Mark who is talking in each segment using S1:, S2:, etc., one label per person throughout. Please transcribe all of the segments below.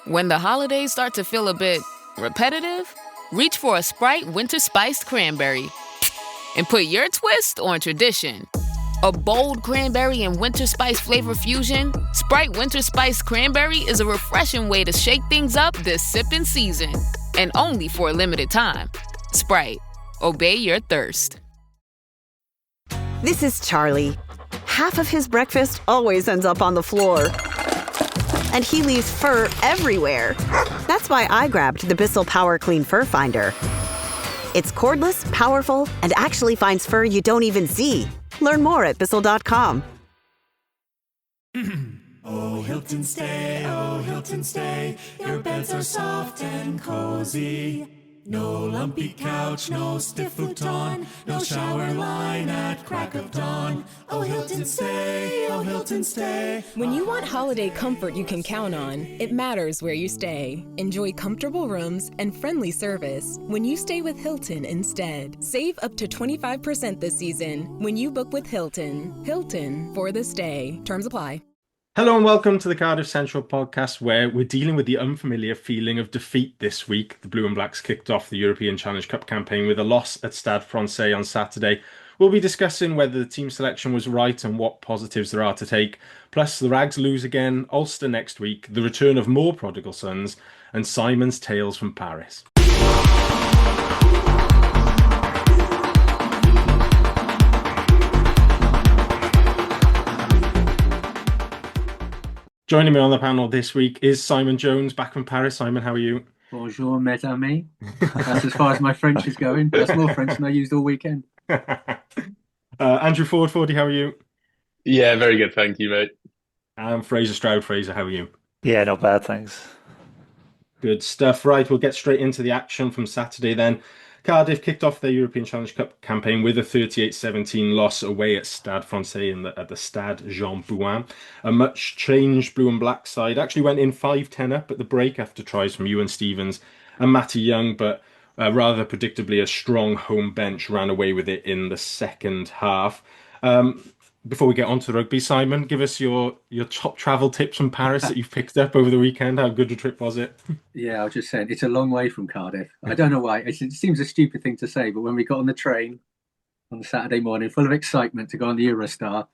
S1: When the holidays start to feel a bit repetitive, reach for a Sprite Winter Spiced Cranberry and put your twist on tradition. A bold cranberry and winter spice flavor fusion, Sprite Winter Spiced Cranberry is a refreshing way to shake things up this sipping season. And only for a limited time. Sprite. Obey your thirst.
S2: This is Charlie. Half of his breakfast always ends up on the floor. And he leaves fur everywhere. That's why I grabbed the Bissell Power Clean Fur Finder. It's cordless, powerful, and actually finds fur you don't even see. Learn more at Bissell.com.
S3: Oh, Hilton stay, your beds are soft and cozy. No lumpy couch, no stiff futon, no shower line at crack of dawn. Oh, Hilton stay.
S4: When you want holiday comfort you can count on, it matters where you stay. Enjoy comfortable rooms and friendly service when you stay with Hilton instead. Save up to 25% this season when you book with Hilton. Hilton for the stay. Terms apply.
S5: Hello and welcome to the Cardiff Central podcast, where we're dealing with the unfamiliar feeling of defeat this week. The Blue and Blacks kicked off the European Challenge Cup campaign with a loss at Stade Francais on Saturday. We'll be discussing whether the team selection was right and what positives there are to take. Plus, the Rags lose again, Ulster next week, the return of more prodigal sons, and Simon's tales from Paris. Joining me on the panel this week is Simon Jones, back from Paris. Simon, how are you?
S6: Bonjour, mes amis. That's as far as my French is going. That's more French than I used all weekend.
S5: Andrew Fordy, how are you?
S7: Yeah, very good, thank you, mate.
S5: And Fraser Stroud. Fraser, how are you?
S8: Yeah, not bad, thanks.
S5: Good stuff. Right, we'll get straight into the action from Saturday then. Cardiff kicked off their European Challenge Cup campaign with a 38-17 loss away at Stade Francais at the Stade Jean Bouin. A much changed blue and black side actually went in 5-10 up at the break after tries from Ewan Stevens and Matty Young, but rather predictably a strong home bench ran away with it in the second half. Before we get on to rugby, Simon, give us your top travel tips from Paris that you've picked up over the weekend. How good a trip was it?
S6: Yeah, I was just saying, it's a long way from Cardiff. I don't know why. It seems a stupid thing to say, but when we got on the train on the Saturday morning, full of excitement to go on the Eurostar,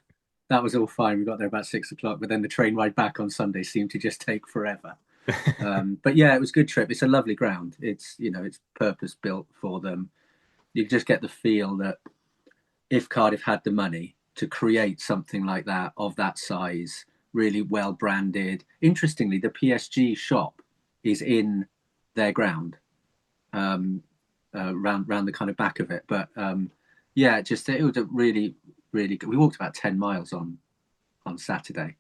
S6: that was all fine. We got there about 6 o'clock, but then the train ride back on Sunday seemed to just take forever. But yeah, it was a good trip. It's a lovely ground. It's purpose built for them. You just get the feel that if Cardiff had the money to create something like that, of that size, really well branded. Interestingly, the PSG shop is in their ground, round the kind of back of it. But yeah, it was a really, really good. We walked about 10 miles on Saturday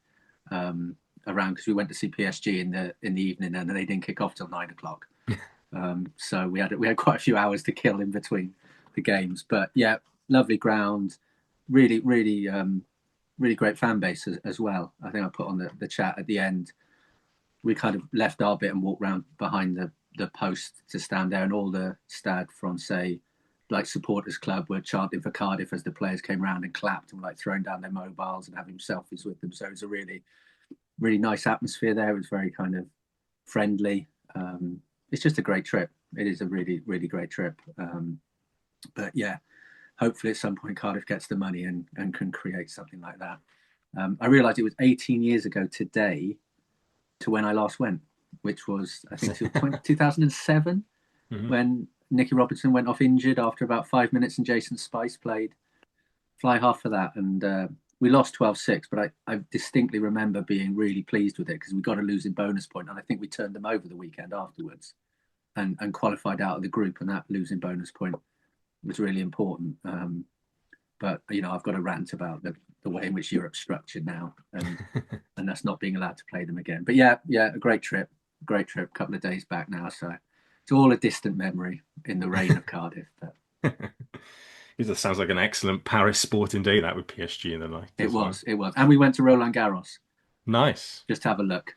S6: around, because we went to see PSG in the evening, and they didn't kick off till 9 o'clock. So we had quite a few hours to kill in between the games. But yeah, lovely ground. Really, really, really great fan base as well. I think I put on the chat at the end. We kind of left our bit and walked round behind the post to stand there, and all the Stade Francais supporters club were chanting for Cardiff as the players came round and clapped and were throwing down their mobiles and having selfies with them. So it was a really, really nice atmosphere there. It was very kind of friendly. It's just a great trip. It is a really, really great trip. But yeah. Hopefully at some point Cardiff gets the money and can create something like that. I realised it was 18 years ago today to when I last went, which was, I think, 2007, when Nicky Robertson went off injured after about 5 minutes and Jason Spice played fly half for that. And we lost 12-6, but I distinctly remember being really pleased with it because we got a losing bonus point, and I think we turned them over the weekend afterwards and qualified out of the group, and that losing bonus point was really important. But I've got a rant about the way in which Europe's structured now, and that's not being allowed to play them again. But yeah, a great trip, couple of days back now, so it's all a distant memory in the rain of Cardiff. But
S5: It sounds like an excellent Paris sporting day, that, with PSG in the night.
S6: It was, and we went to Roland Garros.
S5: Nice.
S6: Just to have a look,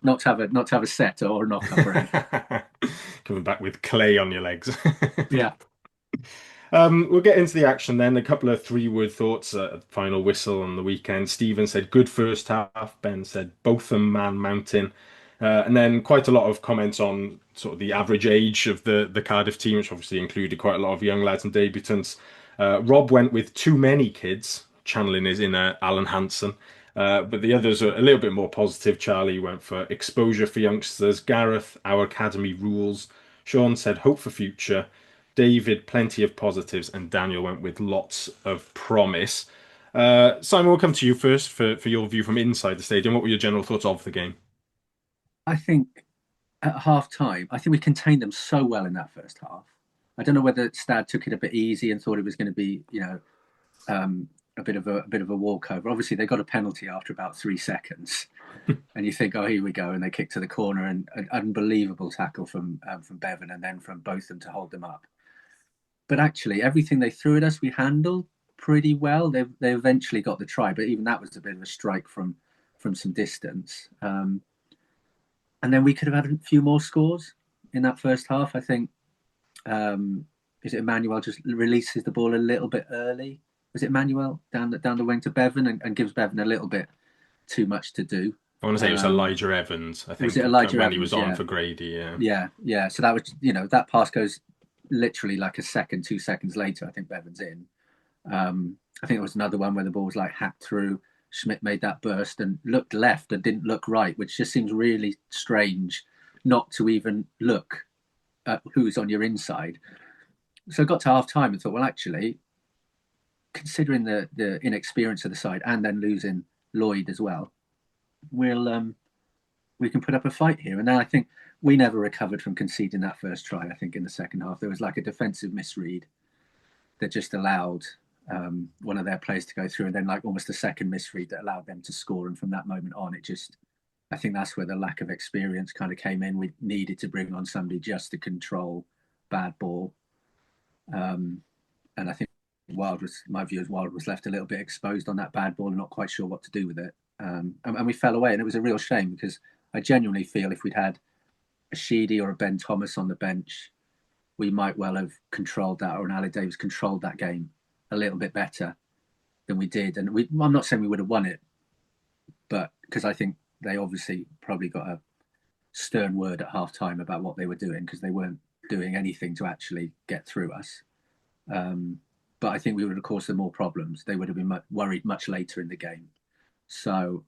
S6: not to have a set or a knock-up or anything.
S5: Coming back with clay on your legs.
S6: Yeah.
S5: We'll get into the action then. A couple of three-word thoughts at final whistle on the weekend. Stephen said good first half. Ben said Botham man mountain. And then quite a lot of comments on sort of the average age of the Cardiff team, which obviously included quite a lot of young lads and debutants. Rob went with too many kids, channeling his inner Alan Hansen. But the others are a little bit more positive. Charlie went for exposure for youngsters. Gareth, our academy rules. Sean said hope for future. David, plenty of positives. And Daniel went with lots of promise. Simon, we'll come to you first for your view from inside the stadium. What were your general thoughts of the game?
S6: I think at half time, I think we contained them so well in that first half. I don't know whether Stade took it a bit easy and thought it was going to be, a bit of a walkover. Obviously, they got a penalty after about 3 seconds, and you think, oh, here we go, and they kick to the corner, and an unbelievable tackle from Bevan, and then from both of them to hold them up. But actually, everything they threw at us, we handled pretty well. They eventually got the try, but even that was a bit of a strike from some distance. And then we could have had a few more scores in that first half. I think, is it Emmanuel just releases the ball a little bit early? Was it Emmanuel down the wing to Bevan and gives Bevan a little bit too much to do?
S5: I want to say it was Elijah Evans. I think
S6: was it Elijah
S5: when
S6: Evans?
S5: He was on for Grady.
S6: Yeah. So that was, that pass goes literally like a second, 2 seconds later. I think Bevan's in. I think there was another one where the ball was like hacked through. Schmidt made that burst and looked left and didn't look right, which just seems really strange not to even look at who's on your inside. So I got to half time and thought, well, actually, considering the inexperience of the side and then losing Lloyd as well, we can put up a fight here. And then I think we never recovered from conceding that first try. I think in the second half, there was like a defensive misread that just allowed one of their players to go through, and then like almost a second misread that allowed them to score. And from that moment on, I think that's where the lack of experience kind of came in. We needed to bring on somebody just to control bad ball. And I think my view is Wild was left a little bit exposed on that bad ball and not quite sure what to do with it. And we fell away, and it was a real shame because I genuinely feel if we'd had a Sheedy or a Ben Thomas on the bench, we might well have controlled that, or an Ali Davis controlled that game a little bit better than we did. And I'm not saying we would have won it, but because I think they obviously probably got a stern word at half time about what they were doing, because they weren't doing anything to actually get through us. But I think we would have caused them more problems. They would have been worried much later in the game. So,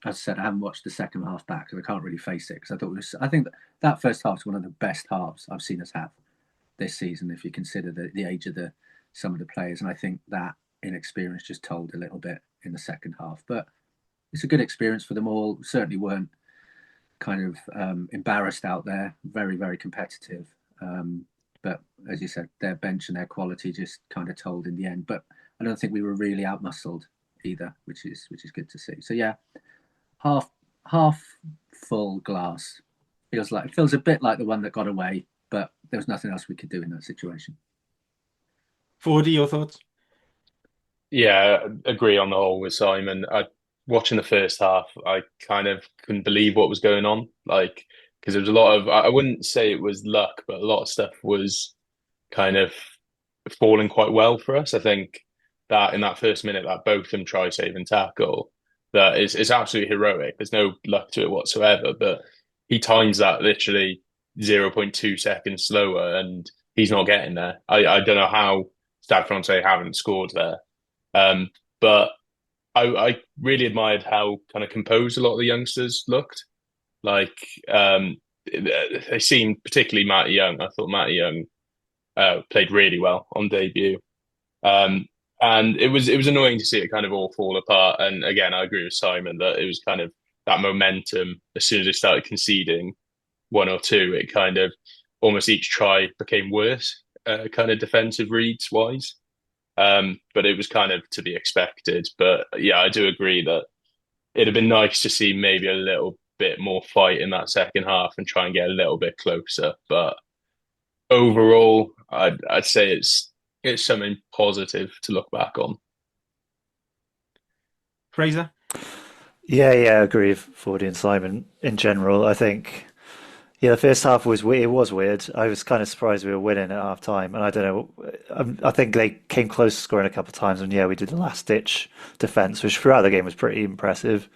S6: as I said, I haven't watched the second half back because I can't really face it. Because I think that first half is one of the best halves I've seen us have this season, if you consider the age of some of the players. And I think that inexperience just told a little bit in the second half. But it's a good experience for them all. Certainly weren't kind of embarrassed out there. Very, very competitive. But as you said, their bench and their quality just kind of told in the end. But I don't think we were really outmuscled either, which is good to see. So yeah, half full glass. It feels a bit like the one that got away, but there was nothing else we could do in that situation.
S5: Fordy, your thoughts?
S7: Yeah, I agree on the whole with Simon. Watching the first half, I kind of couldn't believe what was going on. Because there was a lot of, I wouldn't say it was luck, but a lot of stuff was kind of falling quite well for us. I think that in that first minute, that Botham try, save and tackle, that is absolutely heroic. There's no luck to it whatsoever, but he times that literally 0.2 seconds slower and he's not getting there. I don't know how Stade Francais haven't scored there. But I really admired how kind of composed a lot of the youngsters looked. They seemed, particularly Matty Young. I thought Matty Young played really well on debut. And it was annoying to see it kind of all fall apart. And again, I agree with Simon that it was kind of that momentum. As soon as they started conceding one or two, it kind of almost each try became worse, kind of defensive reads wise. But it was kind of to be expected. But yeah, I do agree that it'd have been nice to see maybe a little bit more fight in that second half and try and get a little bit closer. But overall, I'd say it's something positive to look back on.
S5: Fraser?
S8: Yeah, I agree with Fordy and Simon in general. I think, the first half was weird. It was weird. I was kind of surprised we were winning at half time. And I don't know, I think they came close to scoring a couple of times. And we did the last ditch defence, which throughout the game was pretty impressive.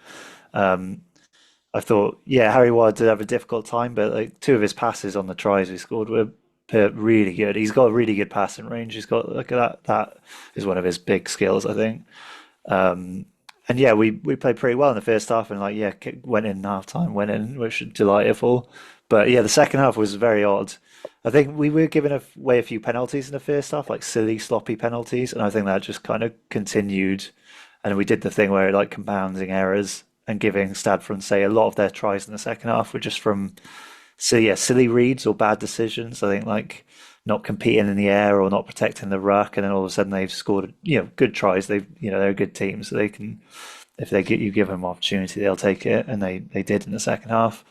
S8: I thought, yeah, Harry Ward did have a difficult time, but like two of his passes on the tries we scored were really good. He's got a really good passing range. He's got like that is one of his big skills, I think. And yeah, we played pretty well in the first half, and like yeah, went in half time, went in, which was delightful. But yeah, the second half was very odd. I think we were giving away a few penalties in the first half, like silly, sloppy penalties, and I think that just kind of continued. And we did the thing where like compounding errors and giving Stade Francais a lot of their tries in the second half were just from silly reads or bad decisions. I think like not competing in the air or not protecting the ruck, and then all of a sudden they've scored good tries. They're a good team, so they can, if they get you give them opportunity, they'll take it, and they did in the second half.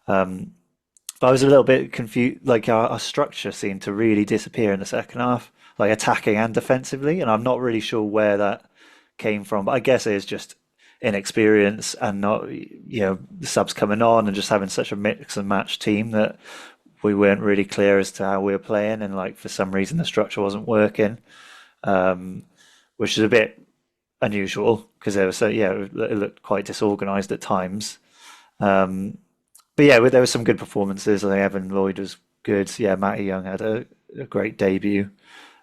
S8: But I was a little bit confused. Like our structure seemed to really disappear in the second half, like attacking and defensively, and I'm not really sure where that came from. But I guess it is just inexperience and not the subs coming on and just having such a mix and match team that we weren't really clear as to how we were playing, and like for some reason the structure wasn't working, which is a bit unusual because it looked quite disorganized at times. But yeah, there were some good performances. I think Evan Lloyd was good. Yeah, Matty Young had a great debut.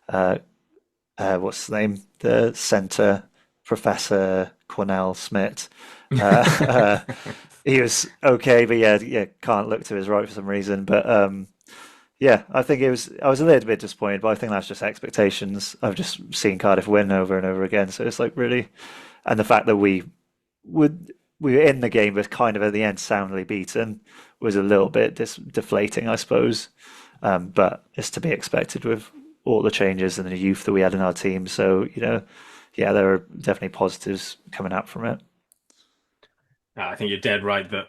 S8: What's his name? The centre, Professor Cornell Smith. He was okay, but yeah, can't look to his right for some reason. But yeah, I think I was a little bit disappointed, but I think that's just expectations. I've just seen Cardiff win over and over again, so it's like really, and the fact that we were in the game, but kind of at the end soundly beaten was a little bit deflating, I suppose. But it's to be expected with all the changes and the youth that we had in our team. So yeah, there are definitely positives coming out from it.
S5: I think you're dead right that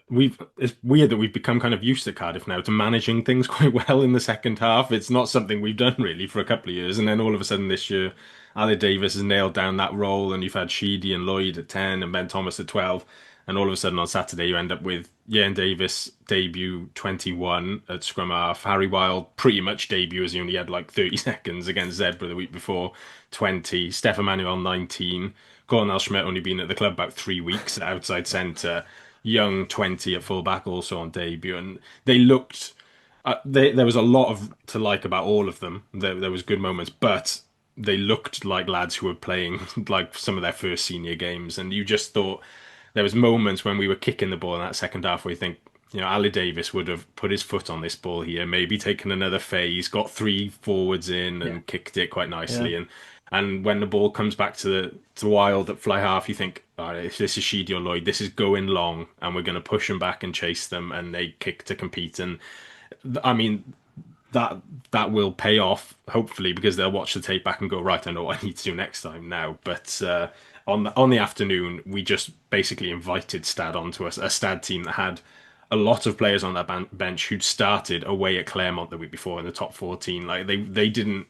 S5: it's weird that we've become kind of used to Cardiff now to managing things quite well in the second half. It's not something we've done really for a couple of years. And then all of a sudden this year, Ali Davis has nailed down that role, and you've had Sheedy and Lloyd at 10 and Ben Thomas at 12. And all of a sudden on Saturday, you end up with Ian Davis debut 21 at scrum half. Harry Wild pretty much debut as he only had like 30 seconds against Zebra the week before, 20. Stefan Manuel 19. Cornel Schmidt only been at the club about 3 weeks at outside centre. Young 20 at fullback also on debut. And they looked, there was a lot to like about all of them. There was good moments, but they looked like lads who were playing like some of their first senior games. And you just thought, there was moments when we were kicking the ball in that second half where you think, Ali Davis would have put his foot on this ball here, maybe taken another phase, got 3 forwards in and kicked it quite nicely.
S8: Yeah.
S5: And when the ball comes back to Wild at fly half, you think, all right, if this is Sheedy or Lloyd, this is going long, and we're going to push them back and chase them, and they kick to compete. And I mean, that will pay off hopefully, because they'll watch the tape back and go, right, I know what I need to do next time now. But on the afternoon, we just basically invited Stad onto us, a Stad team that had a lot of players on that bench who'd started away at Claremont the week before in the top 14. Like they didn't.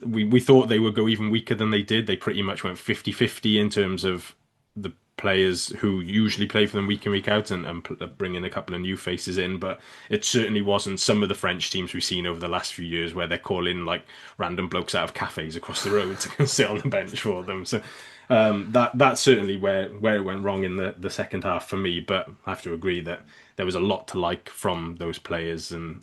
S5: We thought they would go even weaker than they did. They pretty much went 50-50 in terms of the players who usually play for them week in, week out, and bring in a couple of new faces in. But it certainly wasn't some of the French teams we've seen over the last few years where they're calling like random blokes out of cafes across the road to sit on the bench for them. So that's certainly where it went wrong in the second half for me. But I have to agree that there was a lot to like from those players, and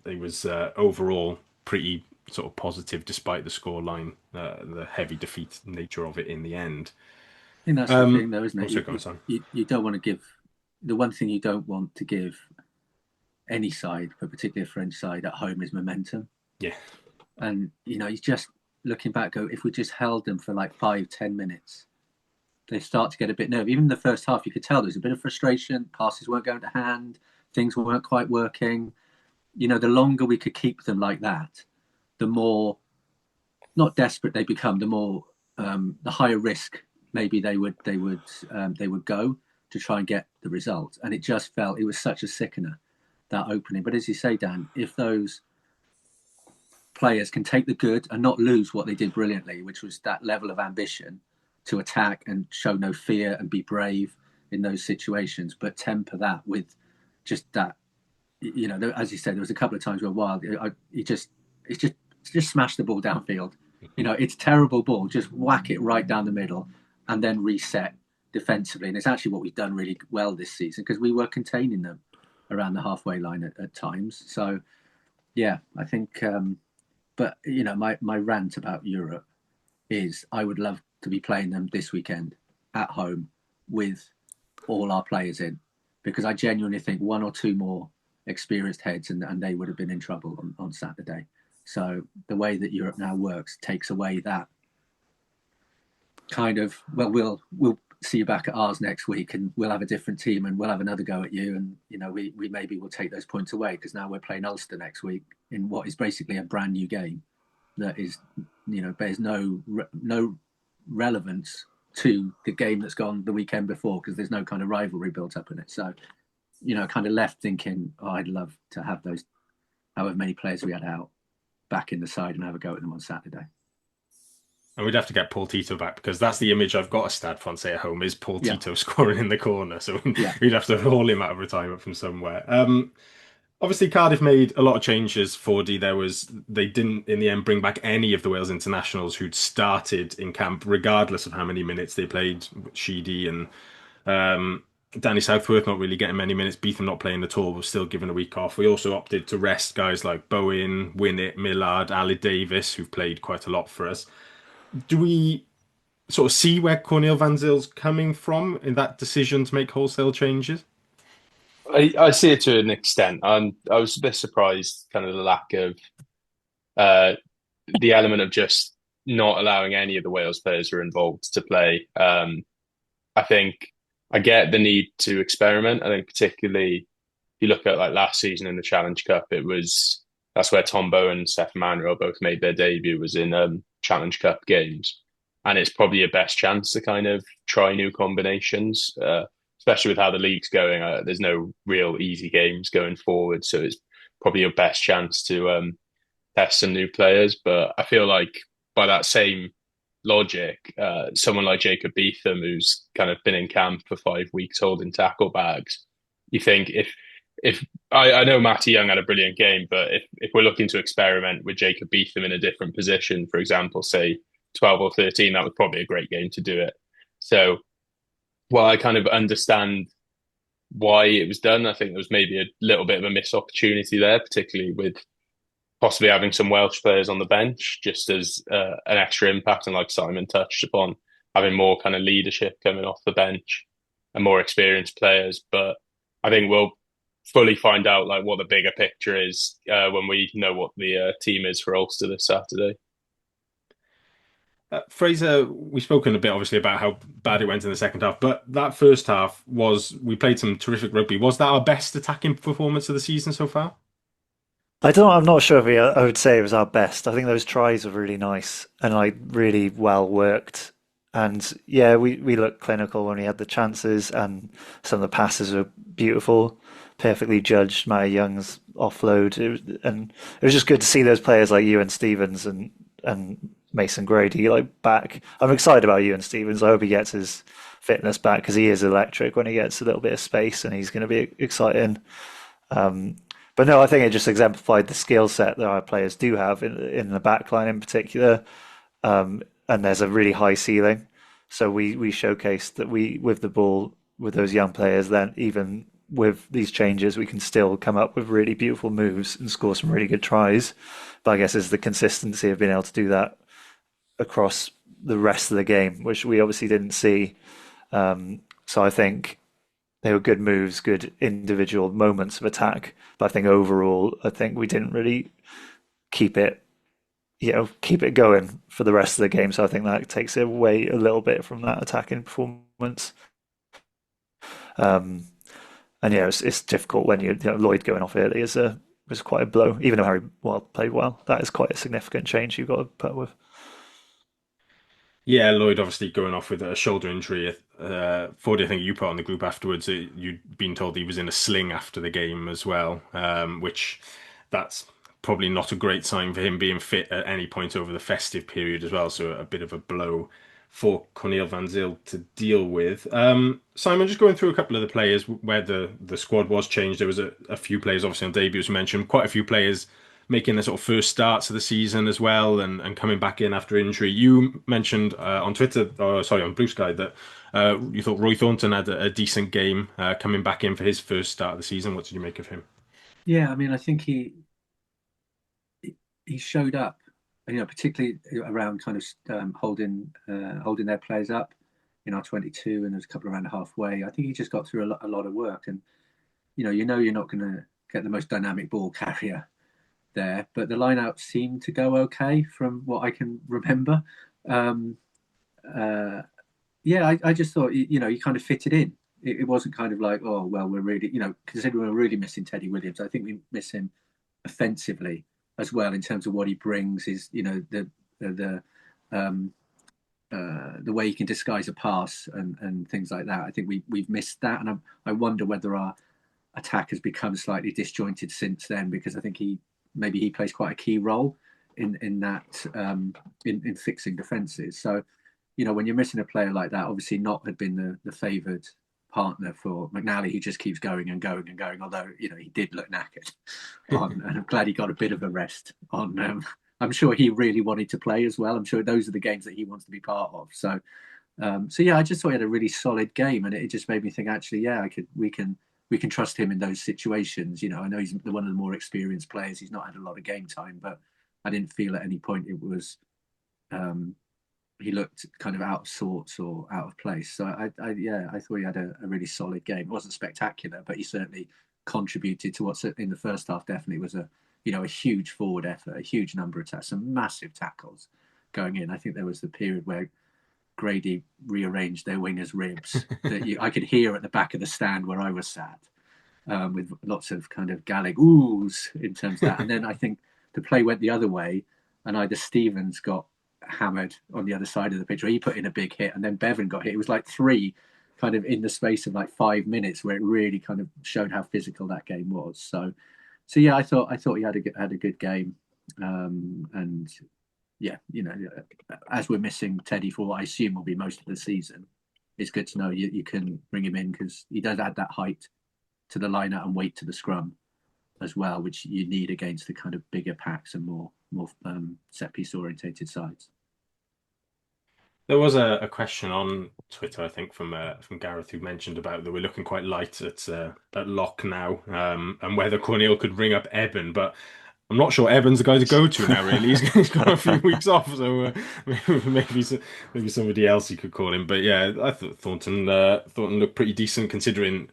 S5: it was overall pretty sort of positive despite the scoreline, the heavy defeat nature of it in the end.
S6: I think that's the thing, though, isn't
S5: it?
S6: You don't want to give, the one thing you don't want to give any side, but particularly a French side at home, is momentum.
S5: Yeah.
S6: And, you just looking back, if we just held them for like 5-10 minutes, they start to get a bit nervous. Even in the first half, you could tell there was a bit of frustration. Passes weren't going to hand. Things weren't quite working. The longer we could keep them like that, the more not desperate they become, the more the higher risk maybe they would go to try and get the result. And it just felt it was such a sickener, that opening. But as you say, Dan, if those players can take the good and not lose what they did brilliantly, which was that level of ambition to attack and show no fear and be brave in those situations, but temper that with just that, as you said, there was a couple of times where Wild, he just smash the ball downfield. It's terrible ball. Just whack it right down the middle and then reset defensively, and it's actually what we've done really well this season because we were containing them around the halfway line at times. So, yeah, I think. But my rant about Europe is I would love to be playing them this weekend at home with all our players in, because I genuinely think one or two more experienced heads and they would have been in trouble on Saturday. So the way that Europe now works takes away that kind of, well, we'll see you back at ours next week and we'll have a different team and we'll have another go at you. And, we maybe will take those points away because now we're playing Ulster next week in what is basically a brand new game that is, bears no relevance to the game that's gone the weekend before because there's no kind of rivalry built up in it. So, kind of left thinking, I'd love to have those, however many players we had out, back in the side and have a go at them on Saturday.
S5: And we'd have to get Paul Tito back because that's the image I've got of Stade Francais at home is Paul Tito scoring in the corner. So we'd have to haul him out of retirement from somewhere. Obviously, Cardiff made a lot of changes. They didn't in the end bring back any of the Wales internationals who'd started in camp, regardless of how many minutes they played. Sheedy and Danny Southworth not really getting many minutes. Beetham not playing at all, was still given a week off. We also opted to rest guys like Bowen, Winnett, Millard, Ali Davis, who've played quite a lot for us. Do we sort of see where Cornel van Zyl's coming from in that decision to make wholesale changes?
S7: I see it to an extent. I was a bit surprised, kind of the lack of the element of just not allowing any of the Wales players who are involved to play. I think I get the need to experiment. I think particularly if you look at like last season in the Challenge Cup, that's where Tom Bowen and Stefan Manuel both made their debut, was in Challenge Cup games. And it's probably your best chance to kind of try new combinations, especially with how the league's going. There's no real easy games going forward. So it's probably your best chance to test some new players. But I feel like by that same logic, someone like Jacob Beetham, who's kind of been in camp for 5 weeks holding tackle bags, you think if I know Matty Young had a brilliant game, but if we're looking to experiment with Jacob Beetham in a different position, for example, say 12 or 13, that was probably a great game to do it. So while I kind of understand why it was done, I think there was maybe a little bit of a missed opportunity there, particularly with possibly having some Welsh players on the bench, just as an extra impact. And like Simon touched upon, having more kind of leadership coming off the bench and more experienced players. But I think we'll fully find out like what the bigger picture is when we know what the team is for Ulster this Saturday.
S5: Fraser, we've spoken a bit obviously about how bad it went in the second half, but that first half we played some terrific rugby. Was that our best attacking performance of the season so far?
S8: I'm not sure if I would say it was our best. I think those tries were really nice and like really well worked. And yeah, we looked clinical when we had the chances, and some of the passes were beautiful, perfectly judged. Matty Young's offload, and it was just good to see those players like Ewan Stevens and Mason Grady like back. I'm excited about Ewan Stevens. I hope he gets his fitness back because he is electric when he gets a little bit of space, and he's going to be exciting. But no, I think it just exemplified the skill set that our players do have in the back line in particular. And there's a really high ceiling. So we showcased that with the ball, with those young players, then even with these changes, we can still come up with really beautiful moves and score some really good tries. But I guess it's the consistency of being able to do that across the rest of the game, which we obviously didn't see. So I think they were good moves, good individual moments of attack. But I think overall, we didn't really keep it going for the rest of the game. So I think that takes it away a little bit from that attacking performance. And yeah, it's difficult when Lloyd going off early was quite a blow. Even though Harry played well, that is quite a significant change you've got to put up with.
S5: Yeah, Lloyd obviously going off with a shoulder injury. Fordy, I think you put on the group afterwards, you'd been told he was in a sling after the game as well, which that's probably not a great sign for him being fit at any point over the festive period as well. So a bit of a blow for Cornel van Zyl to deal with. Simon, just going through a couple of the players where the squad was changed. There was a few players obviously on debuts you mentioned, quite a few players making their sort of first starts of the season as well and coming back in after injury. You mentioned on Blue Sky that You thought Roy Thornton had a decent game coming back in for his first start of the season. What did you make of him?
S6: Yeah, I mean, I think he showed up, particularly around kind of holding their players up in our 22, and there's a couple around halfway. I think he just got through a lot of work, and you're not going to get the most dynamic ball carrier there, but the lineout seemed to go okay from what I can remember. Um, uh, yeah, I just thought you kind of fitted in. It wasn't kind of like, oh well, we're really considering we're really missing Teddy Williams. I think we miss him offensively as well in terms of what he brings. Is the um, the way he can disguise a pass and things like that. I think we've missed that, and I wonder whether our attack has become slightly disjointed since then, because I think he plays quite a key role in that in fixing defences. So when you're missing a player like that, obviously Knott had been the favoured partner for McNally, who just keeps going and going and going. Although he did look knackered, and I'm glad he got a bit of a rest on. I'm sure he really wanted to play as well. I'm sure those are the games that he wants to be part of. So yeah, I just thought he had a really solid game, and it just made me think, actually, yeah, we can trust him in those situations. I know he's one of the more experienced players. He's not had a lot of game time, but I didn't feel at any point it was he looked kind of out of sorts or out of place. So I thought he had a really solid game. It wasn't spectacular, but he certainly contributed to what's in the first half. Definitely was a huge forward effort, a huge number of tackles, some massive tackles going in. I think there was the period where Grady rearranged their wingers' ribs that I could hear at the back of the stand where I was sat, with lots of kind of Gaelic oohs in terms of that. And then I think the play went the other way, and either Stevens got hammered on the other side of the pitch, or he put in a big hit, and then Bevan got hit. It was like three kind of in the space of like 5 minutes, where it really kind of showed how physical that game was. So yeah, I thought he had a good game, and yeah, as we're missing Teddy for what I assume will be most of the season, it's good to know you can bring him in, because he does add that height to the lineup and weight to the scrum as well, which you need against the kind of bigger packs and more set piece orientated sides.
S5: There was a question on Twitter, I think, from Gareth, who mentioned about that we're looking quite light at lock now, and whether Cornell could ring up Eben, but I'm not sure Eben's the guy to go to now. Really, he's got a few weeks off, so maybe somebody else you could call him. But yeah, I thought Thornton looked pretty decent, considering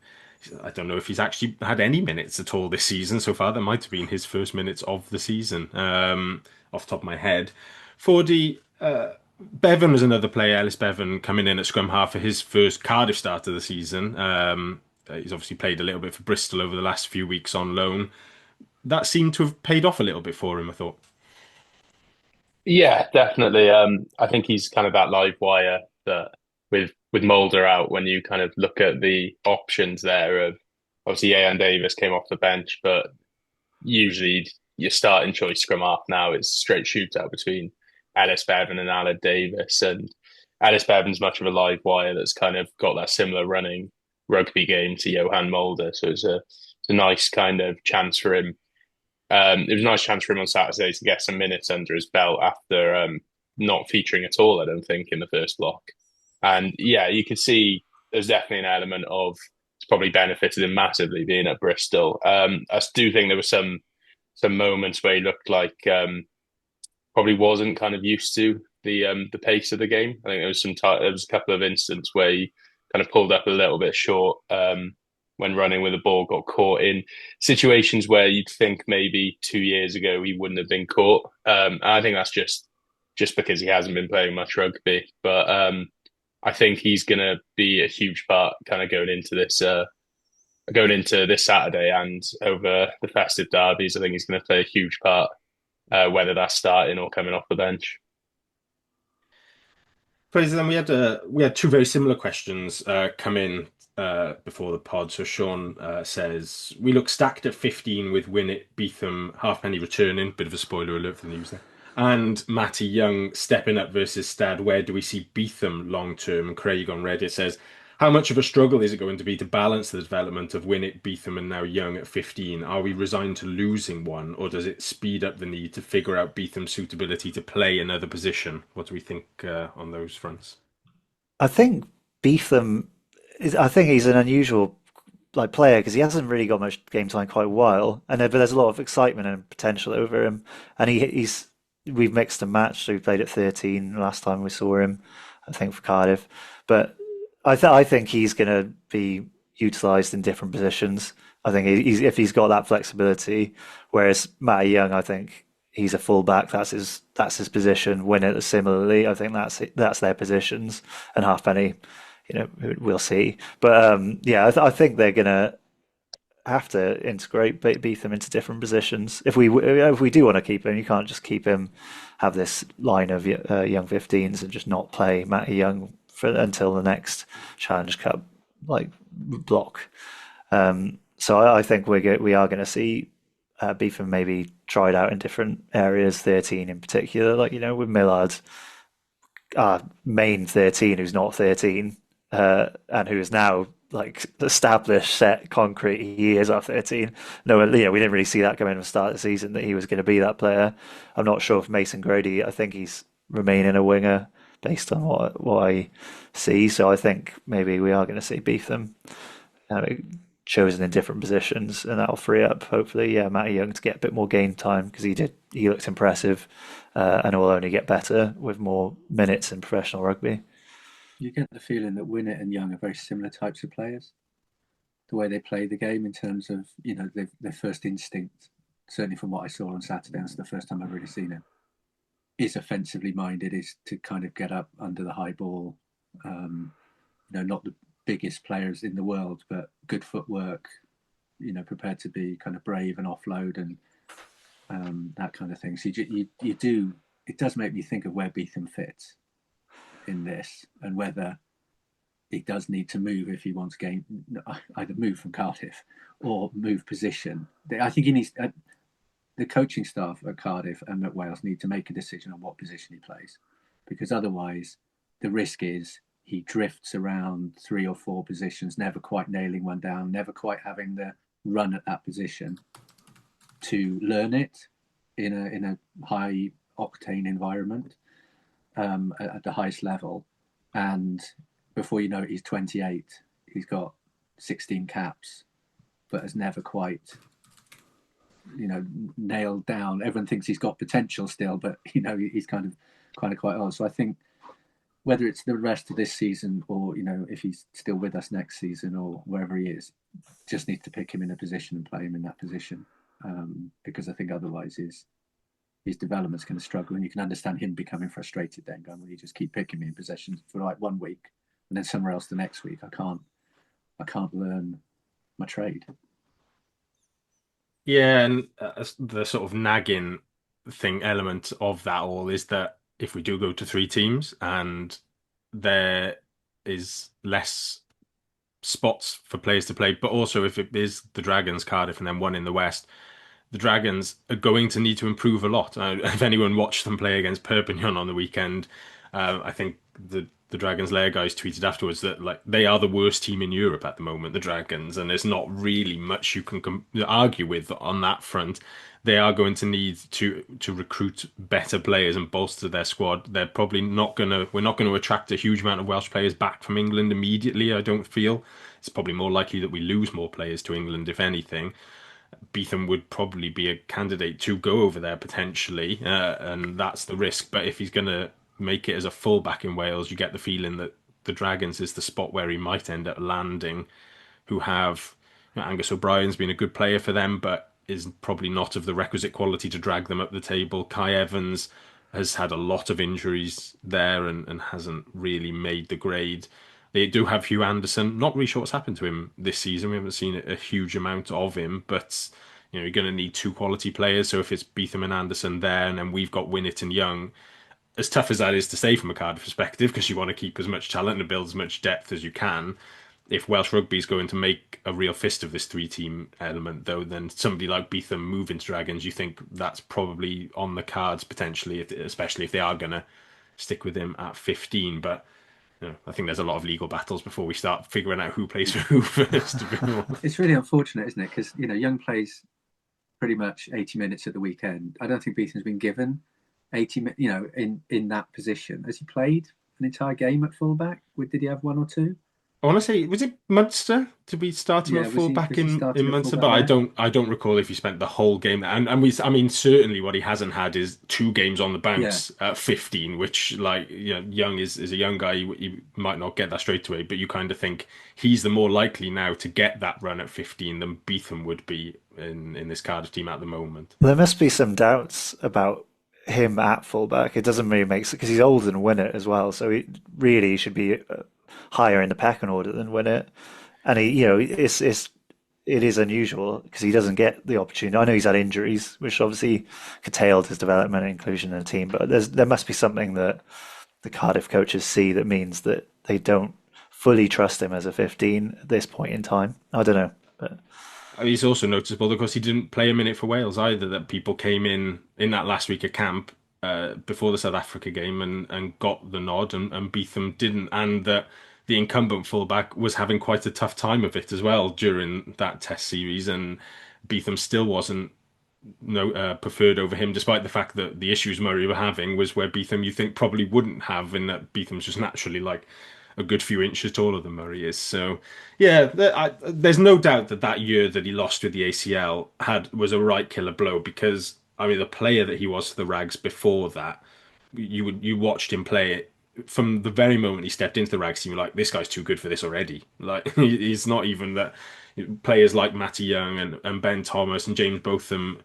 S5: I don't know if he's actually had any minutes at all this season so far. That might have been his first minutes of the season, off the top of my head. Fordy, Bevan was another player, Ellis Bevan, coming in at scrum half for his first Cardiff start of the season. He's obviously played a little bit for Bristol over the last few weeks on loan. That seemed to have paid off a little bit for him, I thought.
S7: Yeah, definitely. I think he's kind of that live wire that with Mulder out, when you kind of look at the options there of obviously Ian Davis came off the bench, but usually your starting choice scrum half now is straight shootout between Ellis Bevan and Aled Davis. And Ellis Bevan's much of a live wire that's kind of got that similar running rugby game to Johan Mulder. So it's a nice kind of chance for him. It was a nice chance for him on Saturday to get some minutes under his belt after not featuring at all, I don't think, in the first block. And yeah, you could see there's definitely an element of it's probably benefited him massively being at Bristol. I do think there were some moments where he looked like probably wasn't kind of used to the pace of the game. I think there was a couple of instances where he kind of pulled up a little bit short when running with the ball, got caught in situations where you'd think maybe 2 years ago he wouldn't have been caught. And I think that's just because he hasn't been playing much rugby. But I think he's going to be a huge part kind of going into this Saturday and over the festive derbies. I think he's going to play a huge part, whether that's starting or coming off the bench.
S5: Fraser, then we had two very similar questions come in before the pod. So Sean says, we look stacked at 15 with Winnett, Beetham, Halfpenny returning. Bit of a spoiler alert for the news there. And Matty Young stepping up versus Stad. Where do we see Beetham long term? And Craig on Reddit says, how much of a struggle is it going to be to balance the development of Winnett, Beetham, and now Young at 15? Are we resigned to losing one, or does it speed up the need to figure out Beetham's suitability to play another position? What do we think on those fronts?
S8: I think Beetham, I think he's an unusual player because he hasn't really got much game time quite a while, but there's a lot of excitement and potential over him, and he's we've mixed and matched. So we played at 13 last time we saw him, I think for Cardiff, but I think he's going to be utilised in different positions. I think if he's got that flexibility, whereas Matty Young, I think he's a fullback. That's his position. Winner similarly, I think that's their positions. And Halfpenny, we'll see. But yeah, I think they're gonna have to integrate Beetham into different positions. If we do want to keep him, you can't just keep him, have this line of young 15s and just not play Matty Young until the next Challenge Cup block. So I think we are going to see Beetham maybe tried out in different areas, 13 in particular, with Millard, main 13 who's not 13, and who is now established, set, concrete. He is our 13. No, we didn't really see that coming from the start of the season that he was going to be that player. I'm not sure if Mason Grady, I think he's remaining a winger based on what I see. So I think maybe we are going to see Beetham chosen in different positions, and that'll free up hopefully Matty Young to get a bit more game time because he looked impressive, and will only get better with more minutes in professional rugby.
S6: You get the feeling that Winnett and Young are very similar types of players. The way they play the game in terms of their first instinct, certainly from what I saw on Saturday, that's the first time I've really seen him, is offensively minded, is to kind of get up under the high ball. Not the biggest players in the world, but good footwork, prepared to be kind of brave and offload and that kind of thing. So it does make me think of where Beetham fits in this, and whether he does need to move if he wants either move from Cardiff or move position. I think he needs the coaching staff at Cardiff and at Wales need to make a decision on what position he plays, because otherwise the risk is he drifts around 3 or 4 positions, never quite nailing one down, never quite having the run at that position to learn it in a high octane environment at the highest level. And before you know it, he's 28. He's got 16 caps, but has never quite, nailed down. Everyone thinks he's got potential still, but he's kind of quite old. So I think whether it's the rest of this season or if he's still with us next season or wherever he is, just need to pick him in a position and play him in that position, because I think otherwise his development's going to struggle, and you can understand him becoming frustrated then, going, well, you just keep picking me in possession for 1 week and then somewhere else the next week. I can't learn my trade.
S5: Yeah, and the sort of nagging element of that all is that if we do go to 3 teams and there is less spots for players to play, but also if it is the Dragons, Cardiff, and then one in the West, the Dragons are going to need to improve a lot. If anyone watched them play against Perpignan on the weekend, I think the Dragons Lair guys tweeted afterwards that they are the worst team in Europe at the moment, the Dragons, and there's not really much you can argue with on that front. They are going to need to recruit better players and bolster their squad. They're probably we're not going to attract a huge amount of Welsh players back from England immediately, I don't feel. It's probably more likely that we lose more players to England, if anything. Beetham would probably be a candidate to go over there potentially, and that's the risk. But if he's going to make it as a fullback in Wales, you get the feeling that the Dragons is the spot where he might end up landing, who have Angus O'Brien's been a good player for them, but is probably not of the requisite quality to drag them up the table. Kai Evans has had a lot of injuries there and hasn't really made the grade. They do have Hugh Anderson. Not really sure what's happened to him this season. We haven't seen a huge amount of him, but you're going to need 2 quality players. So if it's Beetham and Anderson there, and then we've got Winnett and Young, as tough as that is to say from a Cardiff perspective, because you want to keep as much talent and build as much depth as you can, if Welsh Rugby is going to make a real fist of this 3-team element, though, then somebody like Beetham moving to Dragons, you think that's probably on the cards potentially, especially if they are going to stick with him at 15. But I think there's a lot of legal battles before we start figuring out who plays for who first.
S6: It's really unfortunate, isn't it? Because Young plays pretty much 80 minutes at the weekend. I don't think Beetham's been given 80, in that position. Has he played an entire game at fullback? Did he have one or two?
S5: I want to say, was it Munster to be starting
S6: Yeah,
S5: at fullback
S6: was he
S5: in
S6: starting at
S5: Munster?
S6: fullback
S5: But
S6: there?
S5: I don't recall if he spent the whole game. And I mean, certainly what he hasn't had is 2 games on the
S6: Yeah,
S5: bounce at 15, which, like, Young is a young guy. He might not get that straight away, but you kind of think he's the more likely now to get that run at 15 than Beetham would be in this Cardiff team at the moment.
S8: There must be some doubts about him at fullback. It doesn't really make sense because he's older than Winnett as well, so he really should be higher in the pecking order than Winnett. And it is unusual because he doesn't get the opportunity. I know he's had injuries, which obviously curtailed his development and inclusion in the team, but there must be something that the Cardiff coaches see that means that they don't fully trust him as a 15 at this point in time. I don't know, but
S5: He's also noticeable because he didn't play a minute for Wales either. That people came in that last week of camp before the South Africa game and got the nod, and Beetham didn't, and that the incumbent fullback was having quite a tough time of it as well during that Test series, and Beetham still wasn't preferred over him, despite the fact that the issues Murray were having was where Beetham you think probably wouldn't have, in that Beetham's just naturally like a good few inches taller than Murray is. So yeah, there's no doubt that year that he lost with the ACL was a right killer blow, because I mean the player that he was to the Rags before that, you watched him play it from the very moment he stepped into the Rags team. You're like, this guy's too good for this already. Like he's not even that. Players like Matty Young and Ben Thomas and James Botham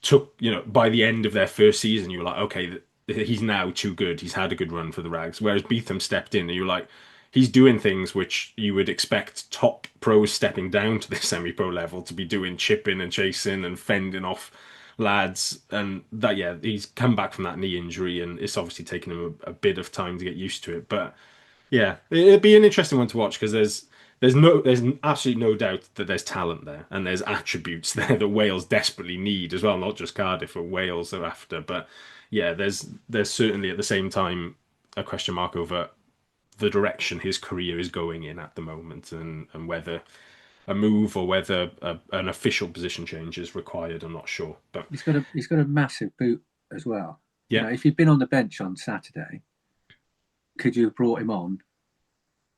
S5: took, by the end of their first season, you were like, okay, he's now too good. He's had a good run for the Rags. Whereas Beetham stepped in and you were like, he's doing things which you would expect top pros stepping down to the semi-pro level to be doing, chipping and chasing and fending off lads. And that, yeah, he's come back from that knee injury, and it's obviously taken him a bit of time to get used to it. But yeah, it'd be an interesting one to watch, because there's absolutely no doubt that there's talent there and there's attributes there that Wales desperately need as well, not just Cardiff, but Wales are after. But yeah, there's certainly at the same time a question mark over the direction his career is going in at the moment, and whether a move or whether an official position change is required. I'm not sure, but
S6: he's got a massive boot as well.
S5: Yeah,
S6: if he'd been on the bench on Saturday, could you have brought him on